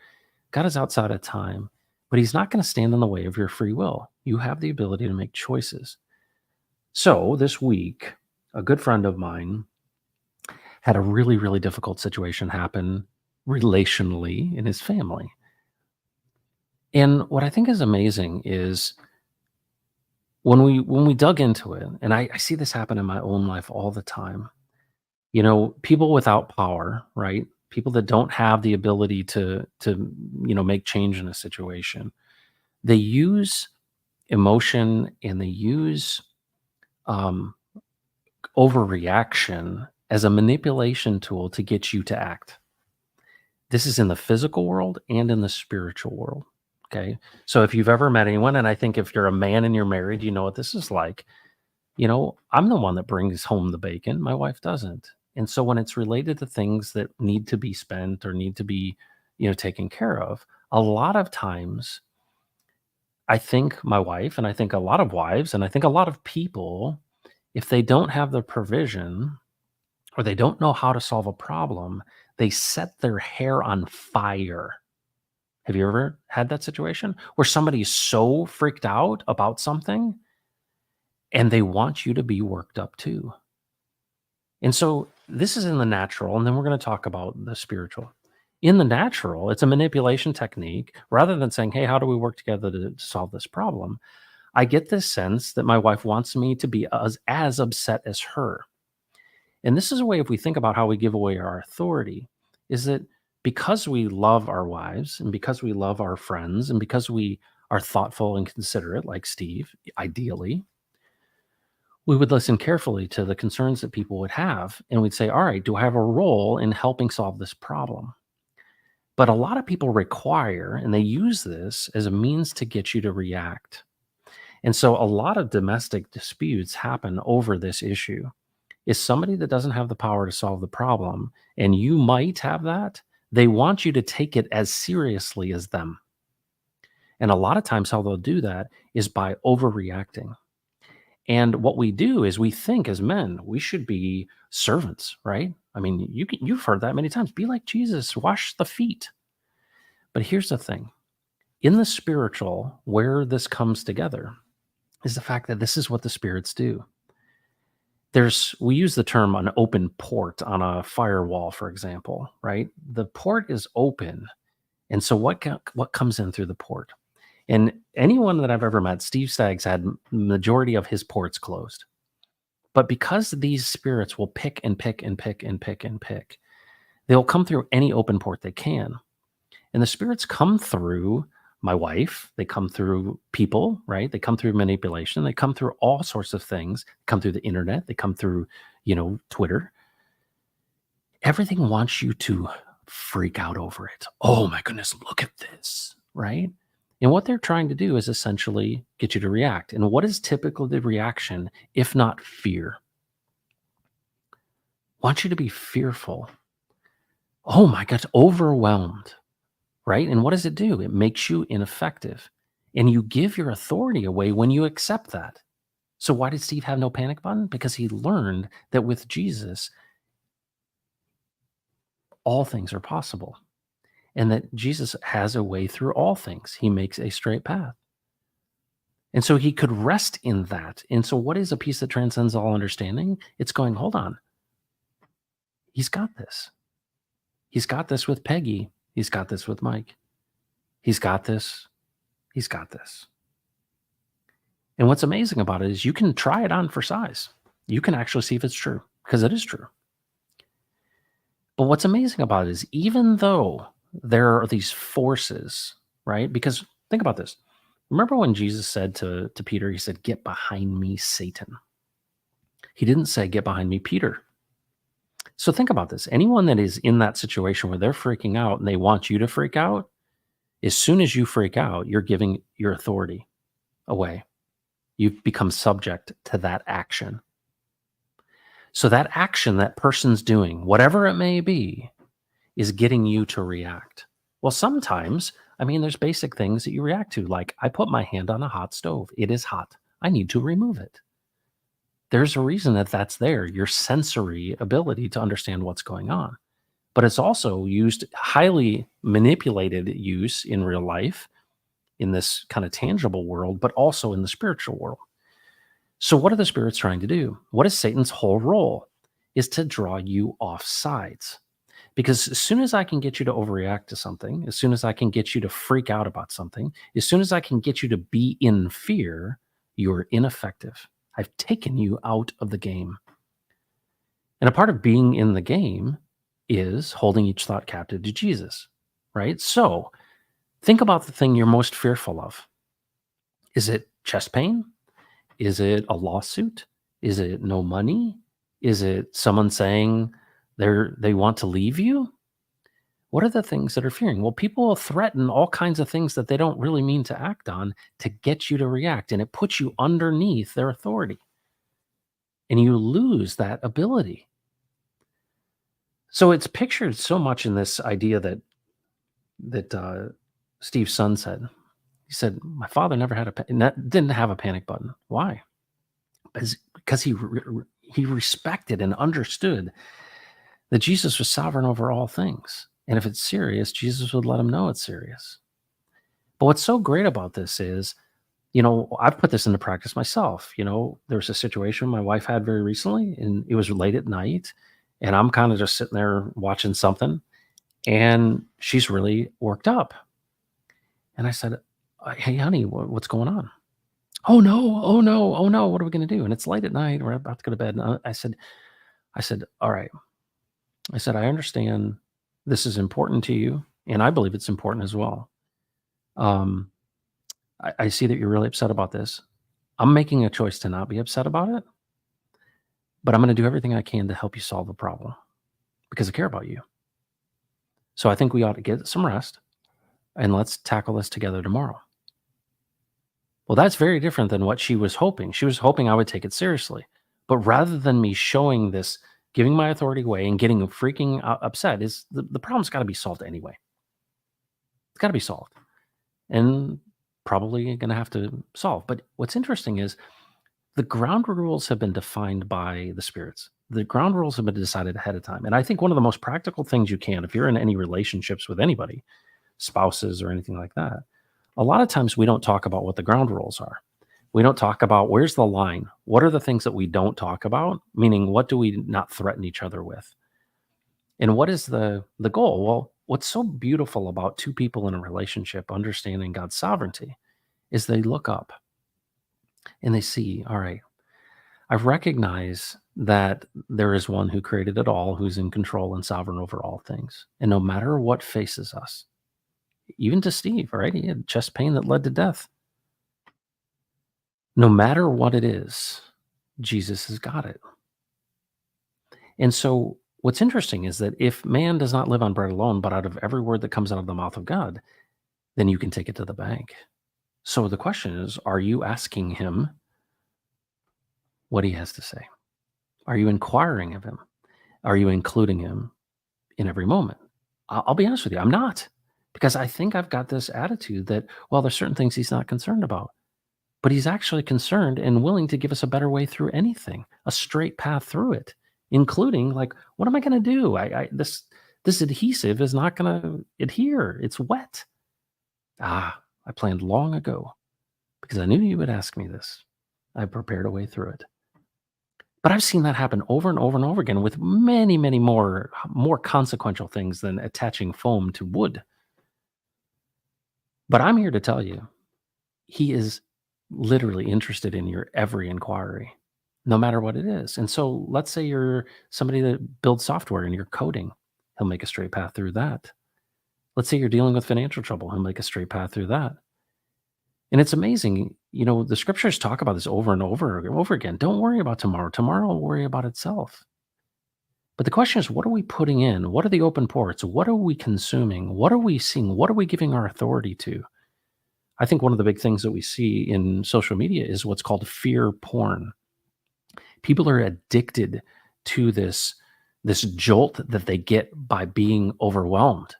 God is outside of time, but he's not going to stand in the way of your free will. You have the ability to make choices. So this week, a good friend of mine had a really, really difficult situation happen relationally in his family. And what I think is amazing is when we dug into it, and I see this happen in my own life all the time. People without power, right? People that don't have the ability to make change in a situation. They use emotion and they use um, overreaction as a manipulation tool to get you to act. This is in the physical world and in the spiritual world. Okay. So if you've ever met anyone, and I think if you're a man and you're married, you know what this is like. I'm the one that brings home the bacon. My wife doesn't. And so when it's related to things that need to be spent or need to be, taken care of, a lot of times I think my wife and I think a lot of wives and I think a lot of people, if they don't have the provision or they don't know how to solve a problem, they set their hair on fire. Have you ever had that situation where somebody's so freaked out about something and they want you to be worked up too? And so this is in the natural, and then we're going to talk about the spiritual. In the natural, it's a manipulation technique. Rather than saying, hey, how do we work together to solve this problem? I get this sense that my wife wants me to be as upset as her. And this is a way, if we think about how we give away our authority, is that because we love our wives and because we love our friends and because we are thoughtful and considerate, like Steve, ideally, we would listen carefully to the concerns that people would have. And we'd say, all right, do I have a role in helping solve this problem? But a lot of people require, and they use this as a means to get you to react. And so a lot of domestic disputes happen over this issue. Is somebody that doesn't have the power to solve the problem, and you might have that, they want you to take it as seriously as them. And a lot of times, how they'll do that is by overreacting. And what we do is we think as men, we should be servants, right? I mean, you've heard that many times. Be like Jesus, wash the feet. But here's the thing. In the spiritual, where this comes together is the fact that this is what the spirits do. We use the term an open port on a firewall, for example, right? The port is open. And so what comes in through the port? And anyone that I've ever met, Steve Staggs had majority of his ports closed. But because these spirits will pick and pick and pick and pick and pick, they'll come through any open port they can. And the spirits come through my wife, they come through people, right? They come through manipulation, they come through all sorts of things, they come through the internet, they come through, Twitter. Everything wants you to freak out over it. Oh my goodness, look at this, right? And what they're trying to do is essentially get you to react. And what is typical the reaction, if not fear? Want you to be fearful. Oh my God, overwhelmed, right? And what does it do? It makes you ineffective. And you give your authority away when you accept that. So why did Steve have no panic button? Because he learned that with Jesus, all things are possible. And that Jesus has a way through all things. He makes a straight path. And so he could rest in that. And so what is a peace that transcends all understanding? It's going, hold on. He's got this. He's got this with Peggy. He's got this with Mike. He's got this. He's got this. And what's amazing about it is you can try it on for size. You can actually see if it's true, because it is true. But what's amazing about it is even though there are these forces, right? Because think about this. Remember when Jesus said to Peter, he said, "Get behind me, Satan." He didn't say, "Get behind me, Peter." So think about this. Anyone that is in that situation where they're freaking out and they want you to freak out, as soon as you freak out, you're giving your authority away. You've become subject to that action. So that action that person's doing, whatever it may be, is getting you to react. Well, sometimes, there's basic things that you react to, like I put my hand on a hot stove. It is hot. I need to remove it. There's a reason that that's there, your sensory ability to understand what's going on. But it's also used, highly manipulated use in real life, in this kind of tangible world, but also in the spiritual world. So what are the spirits trying to do? What is Satan's whole role? Is to draw you off sides. Because as soon as I can get you to overreact to something, as soon as I can get you to freak out about something, as soon as I can get you to be in fear, you're ineffective. I've taken you out of the game. And a part of being in the game is holding each thought captive to Jesus, right? So think about the thing you're most fearful of. Is it chest pain? Is it a lawsuit? Is it no money? Is it someone saying they want to leave you? What are the things that are fearing? Well, people will threaten all kinds of things that they don't really mean to act on to get you to react, and it puts you underneath their authority. And you lose that ability. So it's pictured so much in this idea that Steve's son said. He said, "My father never had didn't have a panic button. Why? Because he respected and understood that Jesus was sovereign over all things. And if it's serious, Jesus would let him know it's serious." But what's so great about this is, I've put this into practice myself. There was a situation my wife had very recently, and it was late at night, and I'm kind of just sitting there watching something, and she's really worked up. And I said, "Hey, honey, what's going on?" "Oh no, oh no, oh no, what are we going to do?" And it's late at night. We're about to go to bed. And I said, "All right." I said, "I understand this is important to you, and I believe it's important as well. Um, I see that you're really upset about this. I'm making a choice to not be upset about it, but I'm going to do everything I can to help you solve the problem because I care about you. So I think we ought to get some rest and let's tackle this together tomorrow." Well, that's very different than what she was hoping. She was hoping I would take it seriously. But rather than me showing this, giving my authority away and getting freaking upset, is the problem's got to be solved anyway. It's got to be solved. And probably going to have to solve. But what's interesting is the ground rules have been defined by the spirits. The ground rules have been decided ahead of time. And I think one of the most practical things you can, if you're in any relationships with anybody, spouses or anything like that, a lot of times we don't talk about what the ground rules are. We don't talk about where's the line. What are the things that we don't talk about? Meaning, what do we not threaten each other with? And what is the goal? Well, what's so beautiful about two people in a relationship understanding God's sovereignty is they look up and they see, all right, I recognize that there is one who created it all, who's in control and sovereign over all things. And no matter what faces us, even to Steve, right? He had chest pain that led to death. No matter what it is, Jesus has got it. And so what's interesting is that if man does not live on bread alone, but out of every word that comes out of the mouth of God, then you can take it to the bank. So the question is, are you asking him what he has to say? Are you inquiring of him? Are you including him in every moment? I'll be honest with you, I'm not. Because I think I've got this attitude that, well, there's certain things he's not concerned about. But he's actually concerned and willing to give us a better way through anything, a straight path through it, including like, what am I going to do? This adhesive is not going to adhere. It's wet. I planned long ago because I knew you would ask me this. I prepared a way through it. But I've seen that happen over and over and over again with many, many more consequential things than attaching foam to wood. But I'm here to tell you, he is literally interested in your every inquiry, no matter what it is. And so let's say you're somebody that builds software and you're coding, he'll make a straight path through that. Let's say you're dealing with financial trouble, he'll make a straight path through that. And it's amazing, the scriptures talk about this over and over and over again. Don't worry about tomorrow. Tomorrow will worry about itself. But the question is, what are we putting in? What are the open ports? What are we consuming? What are we seeing? What are we giving our authority to? I think one of the big things that we see in social media is what's called fear porn. People are addicted to this jolt that they get by being overwhelmed,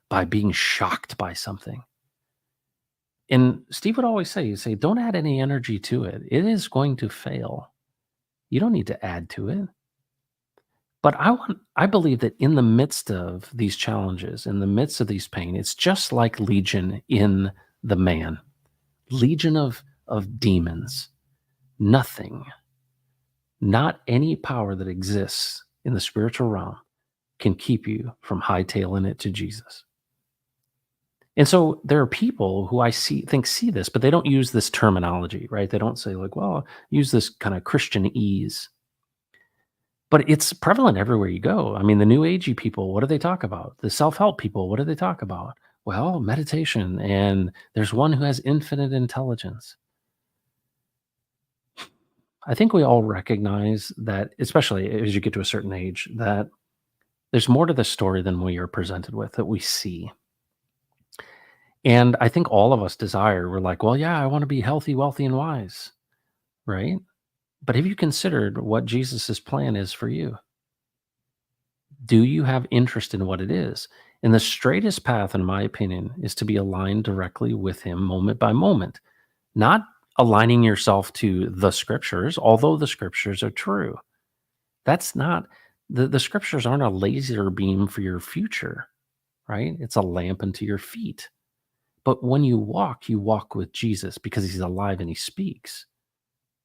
by being shocked by something. And Steve would always say, don't add any energy to it. It is going to fail. You don't need to add to it. But I believe that in the midst of these challenges, in the midst of these pain, it's just like Legion in the man. Legion of demons Nothing, not any power that exists in the spiritual realm can keep you from hightailing it to Jesus. And so there are people who I see this, but they don't use this terminology, right? They don't say like, well, use this kind of Christian ease. But it's prevalent everywhere you go. I mean, the new agey people, what do they talk about? The self-help people, what do they talk about? Well, meditation, and there's one who has infinite intelligence. I think we all recognize that, especially as you get to a certain age, that there's more to the story than we are presented with, that we see. And I think all of us desire, we're like, well, yeah, I want to be healthy, wealthy, and wise, right? But have you considered what Jesus's plan is for you? Do you have interest in what it is? And the straightest path, in my opinion, is to be aligned directly with Him moment by moment, not aligning yourself to the scriptures, although the scriptures are true. That's not, the scriptures aren't a laser beam for your future, right? It's a lamp unto your feet. But when you walk with Jesus because He's alive and He speaks.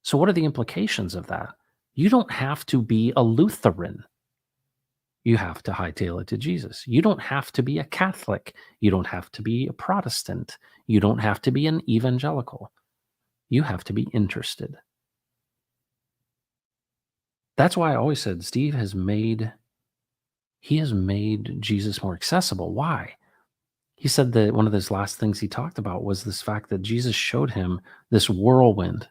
So, what are the implications of that? You don't have to be a Lutheran. You have to hightail it to Jesus. You don't have to be a Catholic. You don't have to be a Protestant. You don't have to be an evangelical. You have to be interested. That's why I always said Steve has made Jesus more accessible. Why? He said that one of those last things he talked about was this fact that Jesus showed him this whirlwind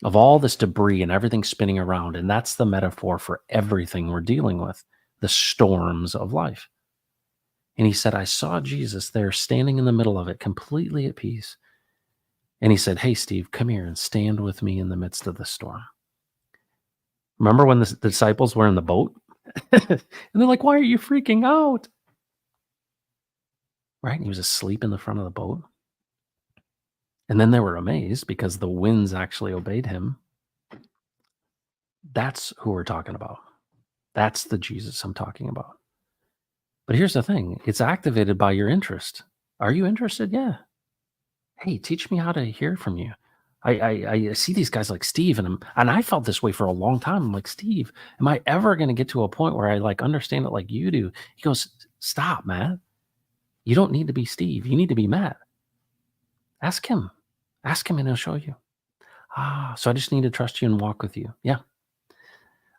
of all this debris and everything spinning around. And that's the metaphor for everything we're dealing with, the storms of life. And he said, I saw Jesus there standing in the middle of it, completely at peace. And he said, hey, Steve, come here and stand with me in the midst of the storm. Remember when the disciples were in the boat? And they're like, why are you freaking out? Right? And he was asleep in the front of the boat. And then they were amazed because the winds actually obeyed him. That's who we're talking about. That's the Jesus I'm talking about. But here's the thing. It's activated by your interest. Are you interested? Yeah. Hey, teach me how to hear from you. I see these guys like Steve, and I felt this way for a long time. I'm like, Steve, am I ever going to get to a point where I like understand it like you do? He goes, stop, Matt. You don't need to be Steve. You need to be Matt. Ask him. Ask him and he'll show you. So I just need to trust you and walk with you. Yeah.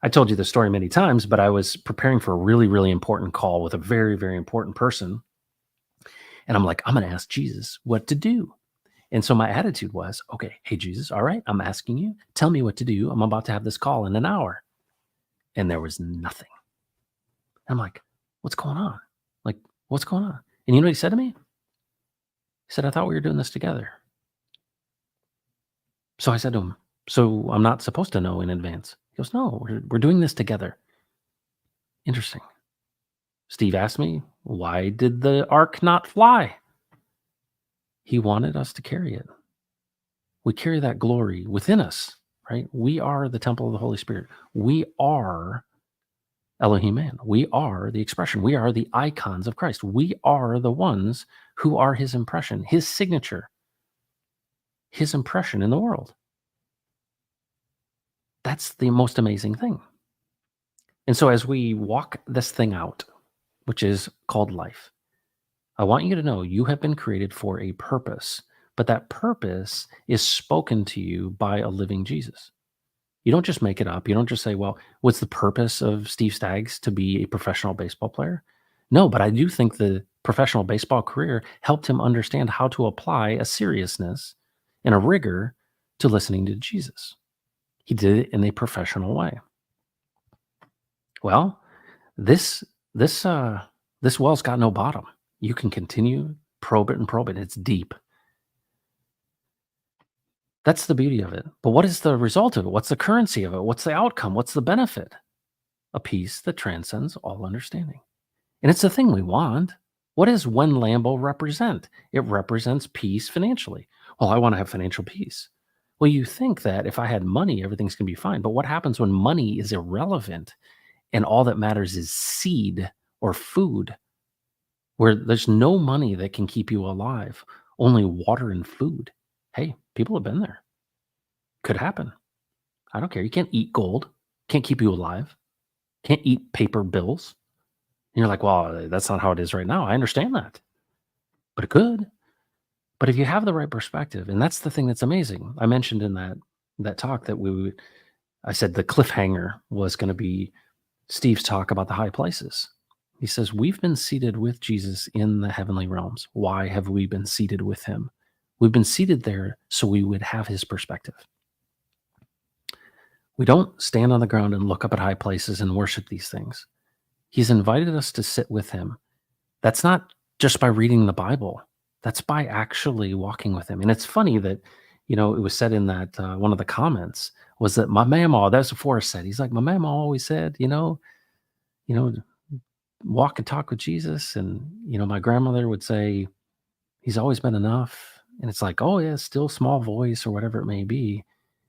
I told you the story many times, but I was preparing for a really, really important call with a very, very important person. And I'm like, I'm going to ask Jesus what to do. And so my attitude was, okay, hey, Jesus, all right, I'm asking you, tell me what to do. I'm about to have this call in an hour. And there was nothing. I'm like, what's going on? Like, what's going on? And you know what he said to me? He said, I thought we were doing this together. So I said to him, so I'm not supposed to know in advance. He goes, no, we're doing this together. Interesting. Steve asked me, why did the ark not fly? He wanted us to carry it. We carry that glory within us, right? We are the temple of the Holy Spirit. We are Elohim man. We are the expression. We are the icons of Christ. We are the ones who are His impression, His signature, His impression in the world. That's the most amazing thing. And so as we walk this thing out, which is called life, I want you to know you have been created for a purpose, but that purpose is spoken to you by a living Jesus. You don't just make it up. You don't just say, well, what's the purpose of Steve Staggs to be a professional baseball player? No, but I do think the professional baseball career helped him understand how to apply a seriousness and a rigor to listening to Jesus. He did it in a professional way. Well, this well's got no bottom. You can continue, probe it and probe it. It's deep. That's the beauty of it. But what is the result of it? What's the currency of it? What's the outcome? What's the benefit? A peace that transcends all understanding. And it's the thing we want. What does one Lambo represent? It represents peace financially. Well, I want to have financial peace. Well, you think that if I had money, everything's going to be fine. But what happens when money is irrelevant and all that matters is seed or food, where there's no money that can keep you alive, only water and food? Hey, people have been there. Could happen. I don't care. You can't eat gold. Can't keep you alive. Can't eat paper bills. And you're like, well, that's not how it is right now. I understand that, but it could. But if you have the right perspective, and that's the thing that's amazing. I mentioned in that talk that I said the cliffhanger was going to be Steve's talk about the high places. He says, we've been seated with Jesus in the heavenly realms. Why have we been seated with him? We've been seated there so we would have his perspective. We don't stand on the ground and look up at high places and worship these things. He's invited us to sit with him. That's not just by reading the Bible. That's by actually walking with him. And it's funny that, it was said in that one of the comments was that my mama, that's what Forrest said. He's like, my mama always said, walk and talk with Jesus. And, my grandmother would say, he's always been enough. And it's like, oh yeah, still small voice or whatever it may be.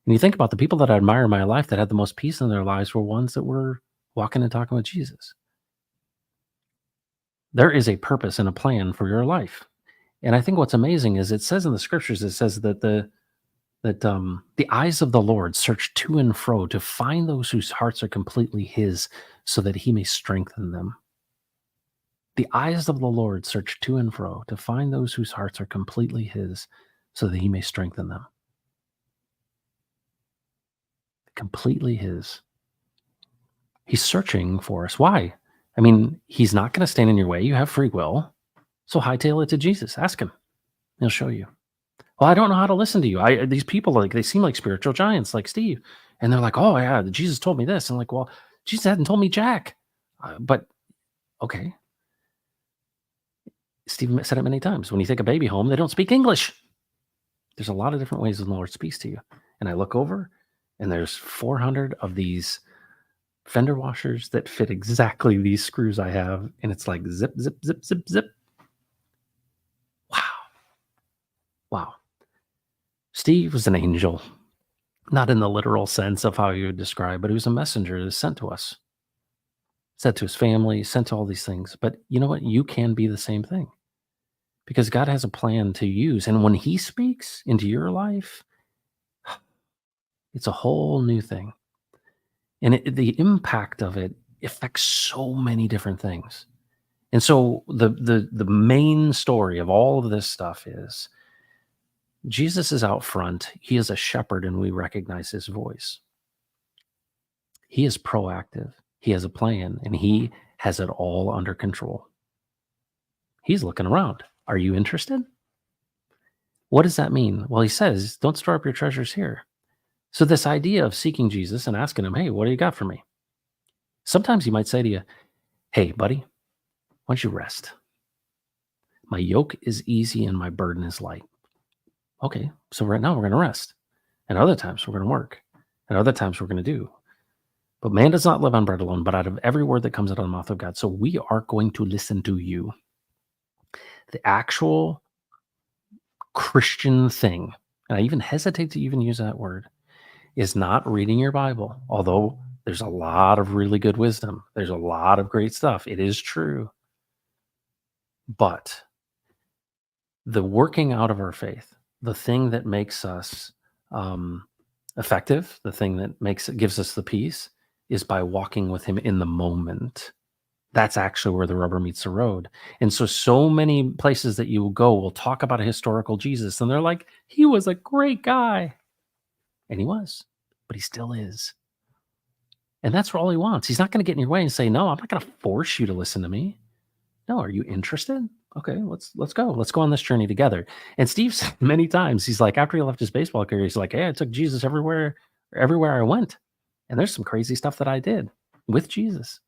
And you think about the people that I admire in my life that had the most peace in their lives were ones that were walking and talking with Jesus. There is a purpose and a plan for your life. And I think what's amazing is it says in the scriptures, it says that the eyes of the Lord search to and fro to find those whose hearts are completely his so that he may strengthen them. The eyes of the Lord search to and fro to find those whose hearts are completely his so that he may strengthen them. Completely his. He's searching for us. Why? I mean, he's not going to stand in your way. You have free will. So hightail it to Jesus. Ask him. He'll show you. Well, I don't know how to listen to you. These people, like, they seem like spiritual giants like Steve. And they're like, oh, yeah, Jesus told me this. And I'm like, well, Jesus hadn't told me jack. But, okay. Steve said it many times. When you take a baby home, they don't speak English. There's a lot of different ways the Lord speaks to you. And I look over, and there's 400 of these fender washers that fit exactly these screws I have. And it's like zip, zip, zip, zip, zip. Wow. Steve was an angel, not in the literal sense of how you would describe, but he was a messenger that was sent to us, sent to his family, sent to all these things. But you know what? You can be the same thing because God has a plan to use. And when he speaks into your life, it's a whole new thing. And the impact of it affects so many different things. And so the main story of all of this stuff is Jesus is out front. He is a shepherd, and we recognize his voice. He is proactive. He has a plan, and he has it all under control. He's looking around. Are you interested? What does that mean? Well, he says, don't store up your treasures here. So this idea of seeking Jesus and asking him, hey, what do you got for me? Sometimes he might say to you, hey, buddy, why don't you rest? My yoke is easy and my burden is light. Okay, so right now we're going to rest. And other times we're going to work. And other times we're going to do. But man does not live on bread alone, but out of every word that comes out of the mouth of God. So we are going to listen to you. The actual Christian thing, and I even hesitate to even use that word, is not reading your Bible. Although there's a lot of really good wisdom. There's a lot of great stuff. It is true. But the working out of our faith, the thing that makes us effective, the thing that gives us the peace, is by walking with him in the moment. That's actually where the rubber meets the road. And so many places that you will go will talk about a historical Jesus, and they're like, he was a great guy. And he was, but he still is. And that's all he wants. He's not going to get in your way and say, no, I'm not going to force you to listen to me. No, are you interested? Okay, let's go. Let's go on this journey together. And Steve said many times, he's like, after he left his baseball career, he's like, hey, I took Jesus everywhere I went. And there's some crazy stuff that I did with Jesus.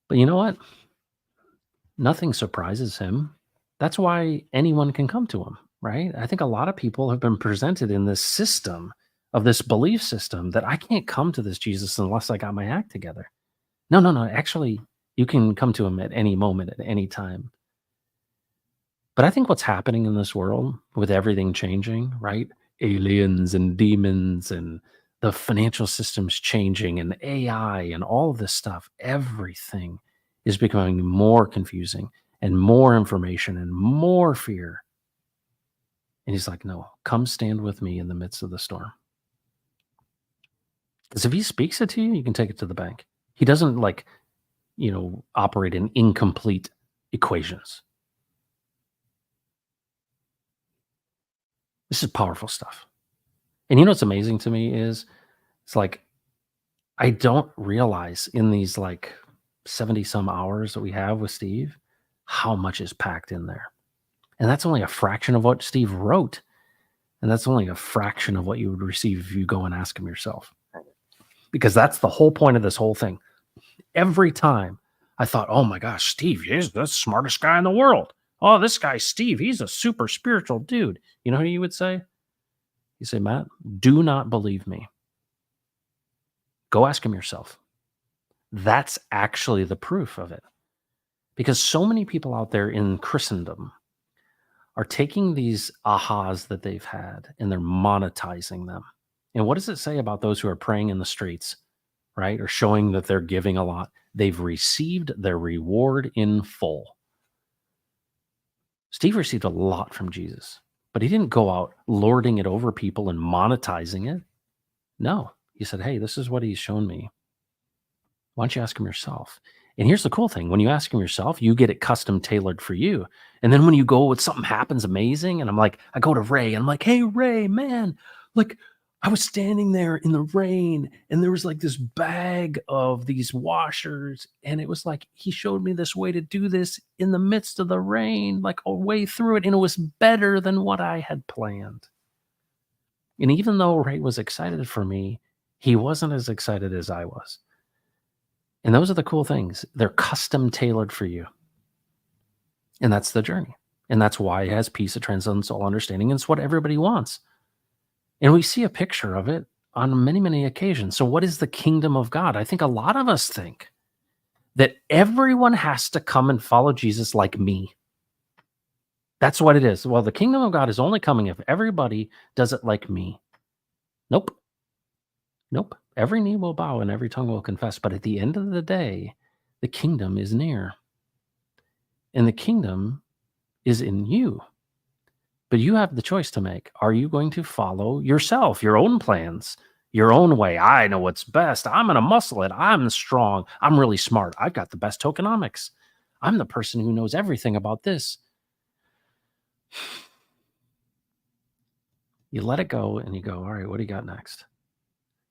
But you know what? Nothing surprises him. That's why anyone can come to him, right? I think a lot of people have been presented in this system of this belief system that I can't come to this Jesus unless I got my act together. No. Actually, you can come to him at any moment, at any time. But I think what's happening in this world with everything changing, right? Aliens and demons and the financial systems changing and AI and all of this stuff, everything is becoming more confusing and more information and more fear. And he's like, no, come stand with me in the midst of the storm. Because if he speaks it to you, you can take it to the bank. He doesn't operate in incomplete equations. This is powerful stuff. And what's amazing to me is it's like I don't realize in these 70 some hours that we have with Steve how much is packed in there. And that's only a fraction of what Steve wrote. And that's only a fraction of what you would receive if you go and ask him yourself. Because that's the whole point of this whole thing. Every time I thought, oh my gosh, Steve, he's the smartest guy in the world. Oh, this guy, Steve, he's a super spiritual dude. You know who you would say? You say, Matt, do not believe me. Go ask him yourself. That's actually the proof of it. Because so many people out there in Christendom are taking these ahas that they've had and they're monetizing them. And what does it say about those who are praying in the streets, right? Or showing that they're giving a lot? They've received their reward in full. Steve received a lot from Jesus, but he didn't go out lording it over people and monetizing it. No, he said, hey, this is what he's shown me. Why don't you ask him yourself? And here's the cool thing. When you ask him yourself, you get it custom tailored for you. And then when you go with something happens amazing, and I go to Ray and I'm like, hey, Ray, man, I was standing there in the rain and there was this bag of these washers. And it was he showed me this way to do this in the midst of the rain, a way through it. And it was better than what I had planned. And even though Ray was excited for me, he wasn't as excited as I was. And those are the cool things. They're custom tailored for you. And that's the journey. And that's why it has peace that transcends all understanding. And it's what everybody wants. And we see a picture of it on many, many occasions. So what is the kingdom of God? I think a lot of us think that everyone has to come and follow Jesus like me. That's what it is. Well, the kingdom of God is only coming if everybody does it like me. Nope. Every knee will bow and every tongue will confess. But at the end of the day, the kingdom is near. And the kingdom is in you. But you have the choice to make. Are you going to follow yourself, your own plans, your own way? I know what's best. I'm going to muscle it. I'm strong. I'm really smart. I've got the best tokenomics. I'm the person who knows everything about this. You let it go and you go, all right, what do you got next?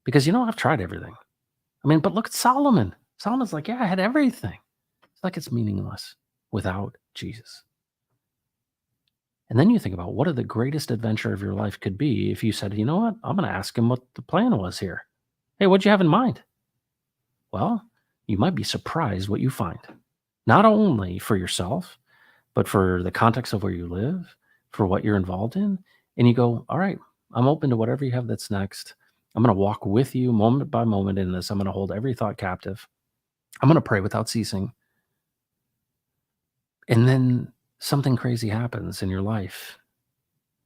Because I've tried everything. But look at Solomon. Solomon's like, yeah, I had everything. It's it's meaningless without Jesus. And then you think about what the greatest adventure of your life could be if you said, you know what, I'm going to ask him what the plan was here. Hey, what'd you have in mind? Well, you might be surprised what you find. Not only for yourself, but for the context of where you live, for what you're involved in. And you go, all right, I'm open to whatever you have that's next. I'm going to walk with you moment by moment in this. I'm going to hold every thought captive. I'm going to pray without ceasing. And then something crazy happens in your life.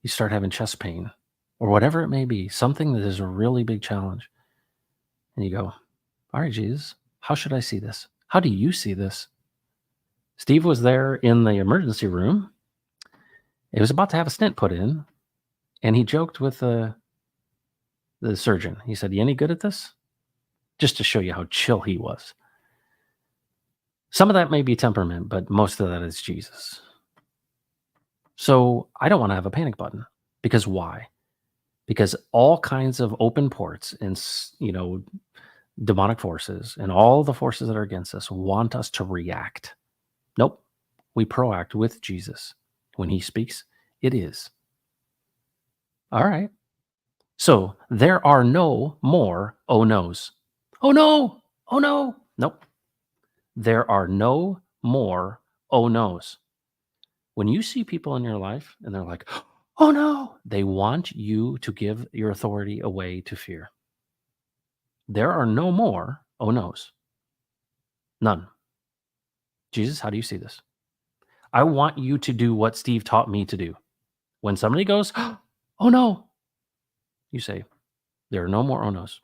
You start having chest pain or whatever it may be, something that is a really big challenge. And you go, all right, Jesus, how should I see this? How do you see this? Steve was there in the emergency room. He was about to have a stent put in. And he joked with the surgeon. He said, you any good at this? Just to show you how chill he was. Some of that may be temperament, but most of that is Jesus. So I don't want to have a panic button. Because why? Because all kinds of open ports and, demonic forces and all the forces that are against us want us to react. Nope. We proact with Jesus. When he speaks, it is. All right. So there are no more oh no's. Oh no. Oh no. Nope. There are no more oh no's. When you see people in your life and they're like, oh no, they want you to give your authority away to fear. There are no more oh no's. None. Jesus, how do you see this? I want you to do what Steve taught me to do. When somebody goes, oh no, you say, there are no more oh no's.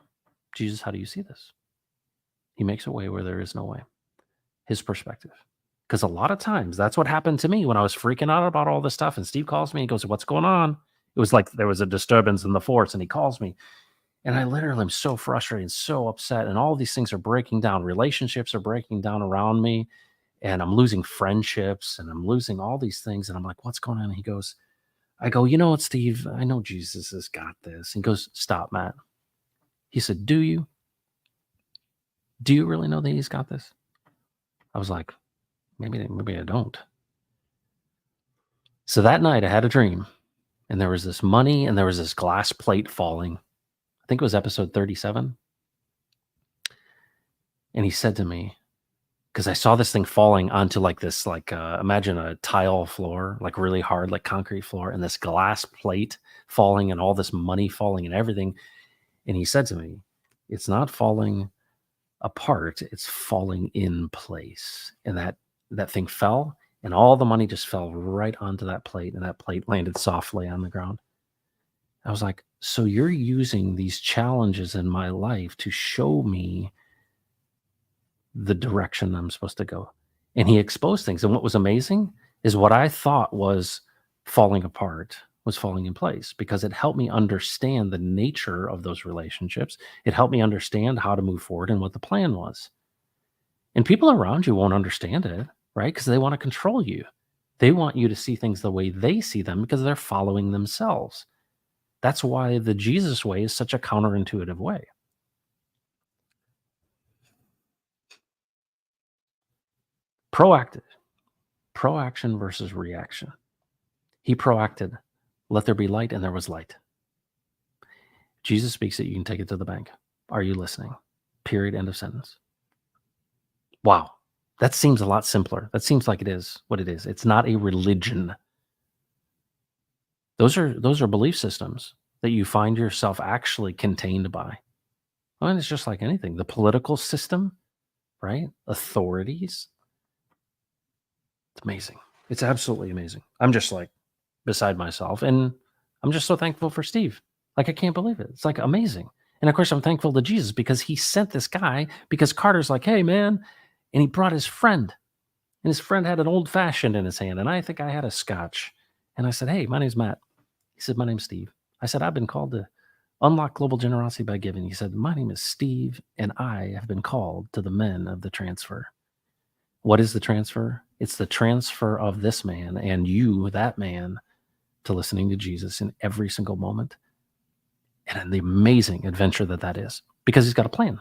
Jesus, how do you see this? He makes a way where there is no way. His perspective. Because a lot of times that's what happened to me when I was freaking out about all this stuff. And Steve calls me and goes, what's going on? It was like there was a disturbance in the force and he calls me. And I literally am so frustrated and so upset. And all these things are breaking down. Relationships are breaking down around me. And I'm losing friendships and I'm losing all these things. And I'm like, what's going on? And he goes, I go, you know what, Steve? I know Jesus has got this. He goes, stop, Matt. He said, do you? Do you really know that he's got this? I was like, maybe I don't. So that night I had a dream and there was this money and there was this glass plate falling. I think it was episode 37. And he said to me, because I saw this thing falling onto like this, like imagine a tile floor, like really hard, like concrete floor, and this glass plate falling and all this money falling and everything. And he said to me, it's not falling apart, it's falling in place. And that thing fell and all the money just fell right onto that plate and that plate landed softly on the ground. I was like, so you're using these challenges in my life to show me the direction I'm supposed to go. And he exposed things. And what was amazing is what I thought was falling apart was falling in place because it helped me understand the nature of those relationships. It helped me understand how to move forward and what the plan was. And people around you won't understand it, right? Because they want to control you. They want you to see things the way they see them because they're following themselves. That's why the Jesus way is such a counterintuitive way. ProAction versus ReAction. He proacted, let there be light, and there was light. Jesus speaks it, you can take it to the bank. Are you listening? Period, end of sentence. Wow, that seems a lot simpler. That seems like it is what it is. It's not a religion. Those are belief systems that you find yourself actually contained by. Well, and it's just like anything. The political system, right? Authorities. It's amazing. It's absolutely amazing. I'm just like beside myself. And I'm just so thankful for Steve. Like, I can't believe it. It's like amazing. And of course, I'm thankful to Jesus because he sent this guy because Carter's like, hey, man. And he brought his friend. And his friend had an old fashioned in his hand. And I think I had a scotch. And I said, hey, my name's Matt. He said, my name's Steve. I said, I've been called to unlock global generosity by giving. He said, my name is Steve, and I have been called to the men of the transfer. What is the transfer? It's the transfer of this man and you, that man, to listening to Jesus in every single moment. And the amazing adventure that is, because he's got a plan.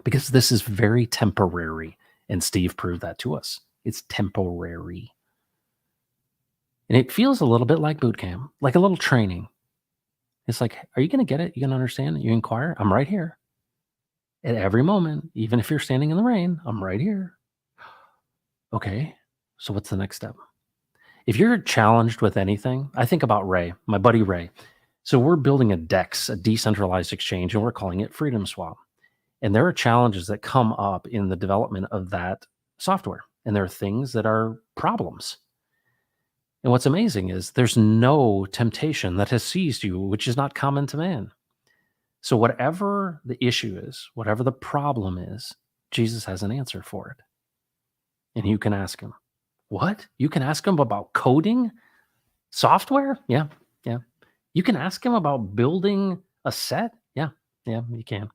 Because this is very temporary. And Steve proved that to us. It's temporary. And it feels a little bit like boot camp, like a little training. It's like, are you going to get it? You going to understand? You inquire? I'm right here. At every moment, even if you're standing in the rain, I'm right here. Okay, so what's the next step? If you're challenged with anything, I think about Ray, my buddy Ray. So we're building a DEX, a decentralized exchange, and we're calling it Freedom Swap. And there are challenges that come up in the development of that software. And there are things that are problems. And what's amazing is there's no temptation that has seized you, which is not common to man. So whatever the issue is, whatever the problem is, Jesus has an answer for it. And you can ask him, what? You can ask him about coding software? Yeah. You can ask him about building a set? Yeah, you can.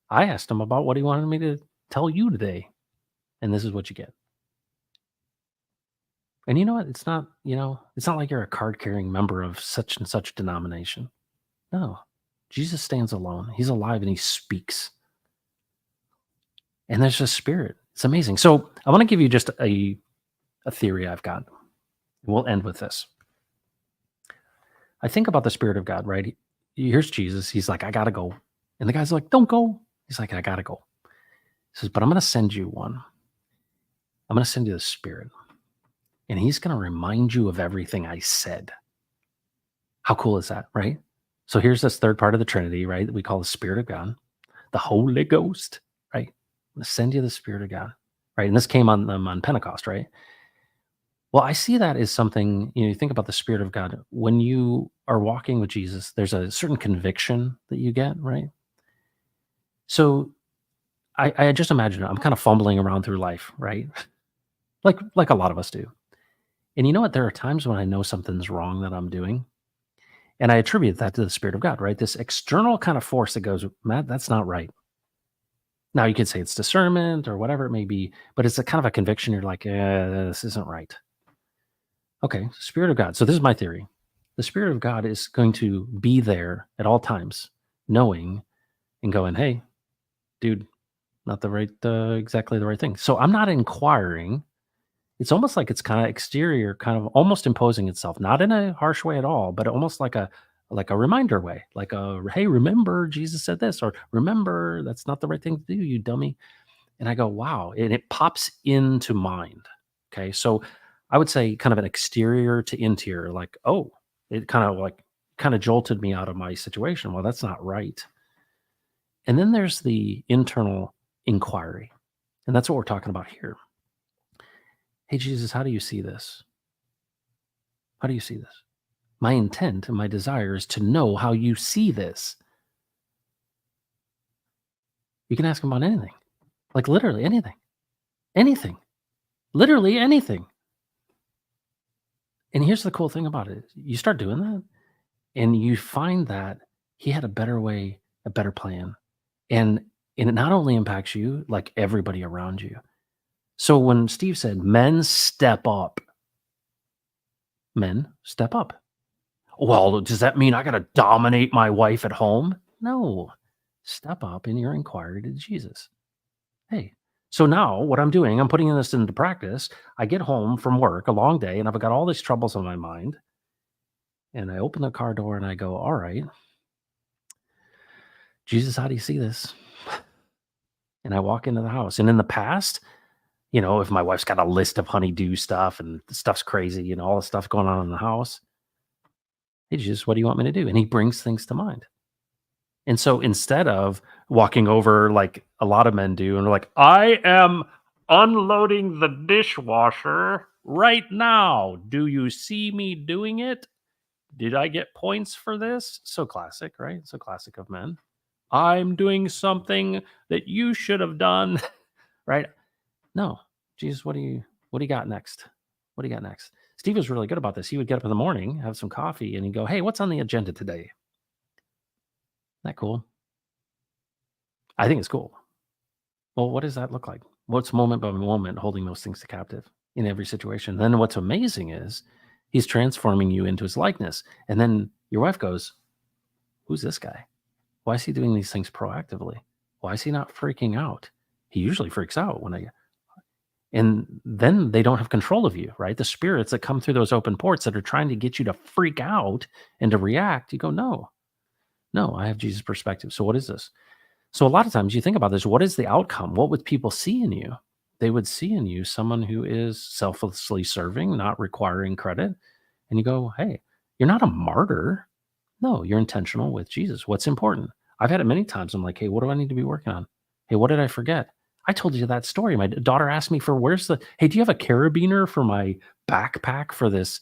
I asked him about what he wanted me to tell you today. And this is what you get. And you know what? It's not like you're a card-carrying member of such and such denomination. No. Jesus stands alone. He's alive and he speaks. And there's a spirit. It's amazing. So I want to give you just a theory I've got. We'll end with this. I think about the Spirit of God, right? Here's Jesus. He's like, I got to go. And the guy's like, don't go. He's like, I got to go. He says, but I'm going to send you one. I'm going to send you the Spirit. And he's going to remind you of everything I said. How cool is that, right? So here's this third part of the Trinity, right? That we call the Spirit of God, the Holy Ghost, right? I'm going to send you the Spirit of God, right? And this came on them on Pentecost, right? Well, I see that as something, you think about the Spirit of God. When you are walking with Jesus, there's a certain conviction that you get, right? So I just imagine I'm kind of fumbling around through life, right? Like a lot of us do. And you know what? There are times when I know something's wrong that I'm doing. And I attribute that to the Spirit of God, right? This external kind of force that goes, Matt, that's not right. Now you could say it's discernment or whatever it may be, but it's a kind of a conviction. You're like, this isn't right. Okay, Spirit of God. So this is my theory. The Spirit of God is going to be there at all times, knowing and going, hey, dude, not the right, exactly the right thing. So I'm not inquiring. It's almost like it's kind of exterior, kind of almost imposing itself, not in a harsh way at all, but almost like a reminder way, like a, hey, remember Jesus said this, or remember that's not the right thing to do, you dummy. And I go, wow, and it pops into mind. Okay, so I would say kind of an exterior to interior, like, oh, it kind of jolted me out of my situation. Well, that's not right. And then there's the internal inquiry, and that's what we're talking about here. Hey, Jesus, how do you see this? How do you see this? My intent and my desire is to know how you see this. You can ask him about anything, like literally anything, literally anything. And here's the cool thing about it. You start doing that and you find that he had a better way, a better plan. And it not only impacts you, like everybody around you. So when Steve said, men step up, well, does that mean I got to dominate my wife at home? No. Step up in your inquiry to Jesus. Hey, so now what I'm doing, I'm putting this into practice. I get home from work, a long day, and I've got all these troubles on my mind. And I open the car door and I go, all right, Jesus, how do you see this? And I walk into the house. And in the past, if my wife's got a list of honeydew stuff and the stuff's crazy, all the stuff going on in the house, hey, Jesus, what do you want me to do? And he brings things to mind. And so instead of walking over like a lot of men do, and they're like, I am unloading the dishwasher right now. Do you see me doing it? Did I get points for this? So classic, right? So classic of men. I'm doing something that you should have done, right? No, Jesus, what do you got next? What do you got next? Steve was really good about this. He would get up in the morning, have some coffee, and he'd go, hey, what's on the agenda today? Isn't that cool? I think it's cool. Well, what does that look like? What's moment by moment holding those things to captive in every situation? Then what's amazing is he's transforming you into his likeness. And then your wife goes, who's this guy? Why is he doing these things proactively? Why is he not freaking out? He usually freaks out and then they don't have control of you, right? The spirits that come through those open ports that are trying to get you to freak out and to react, you go, no, I have Jesus' perspective. So what is this? So a lot of times you think about this, what is the outcome? What would people see in you? They would see in you someone who is selflessly serving, not requiring credit. And you go, hey, you're not a martyr. No, you're intentional with Jesus. What's important? I've had it many times. I'm like, hey, what do I need to be working on? Hey, what did I forget? I told you that story. My daughter asked me for hey, do you have a carabiner for my backpack for this,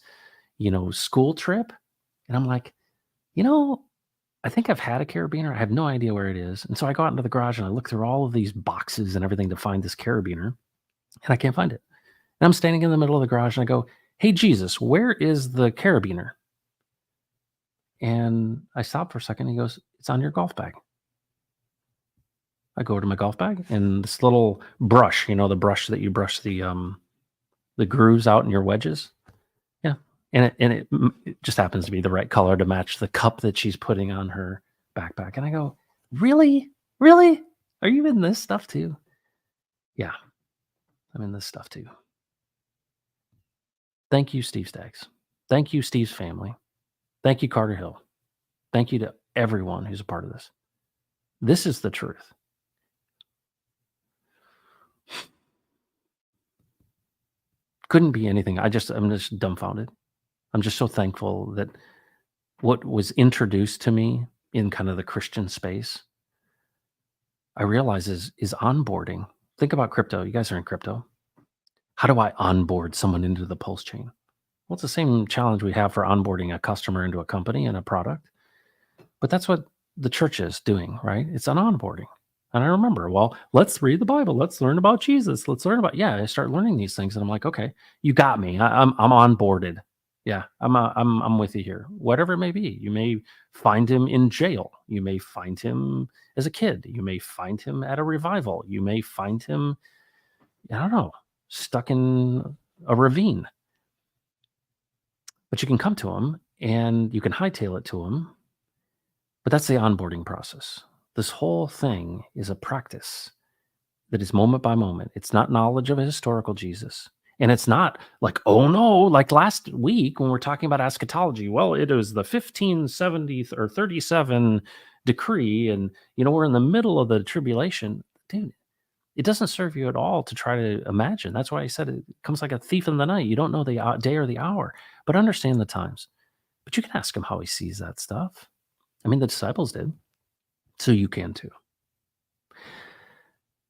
school trip? And I'm like, I think I've had a carabiner. I have no idea where it is. And so I go out into the garage and I look through all of these boxes and everything to find this carabiner, and I can't find it. And I'm standing in the middle of the garage and I go, hey, Jesus, where is the carabiner? And I stop for a second. And he goes, it's on your golf bag. I go over to my golf bag and this little brush, the brush that you brush the grooves out in your wedges. Yeah. And it just happens to be the right color to match the cup that she's putting on her backpack. And I go, really? Really? Are you in this stuff too? Yeah, I'm in this stuff too. Thank you, Steve Staggs. Thank you, Steve's family. Thank you, Carter Hill. Thank you to everyone who's a part of this. This is the truth. Couldn't be anything. I'm just dumbfounded. I'm just so thankful that what was introduced to me in kind of the Christian space, I realize is onboarding. Think about crypto. You guys are in crypto. How do I onboard someone into the Pulse chain? Well, it's the same challenge we have for onboarding a customer into a company and a product. But that's what the church is doing, right? It's an onboarding. And I remember, well, let's read the Bible. Let's learn about Jesus. Let's learn about, I start learning these things. And I'm like, okay, you got me. I'm onboarded Yeah, I'm with you here. Whatever it may be, you may find him in jail. You may find him as a kid. You may find him at a revival. You may find him, I don't know, stuck in a ravine. But you can come to him and you can hightail it to him. But that's the onboarding process. This whole thing is a practice that is moment by moment. It's not knowledge of a historical Jesus. And it's not like, oh no, like last week when we're talking about eschatology, well, it was the 1570 or 37 decree, and we're in the middle of the tribulation. Dude, it doesn't serve you at all to try to imagine. That's why I said it comes like a thief in the night. You don't know the day or the hour, but understand the times. But you can ask him how he sees that stuff. I mean, the disciples did, so you can too.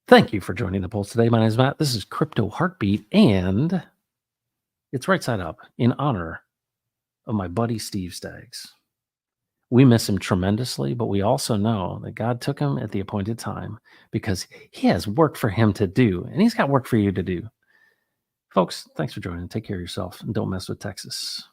Thank you for joining the Pulse today. My name is Matt. This is Crypto Heartbeat, and it's right side up in honor of my buddy Steve Staggs. We miss him tremendously, but we also know that God took him at the appointed time because he has work for him to do, and he's got work for you to do. Folks, thanks for joining. Take care of yourself, and don't mess with Texas.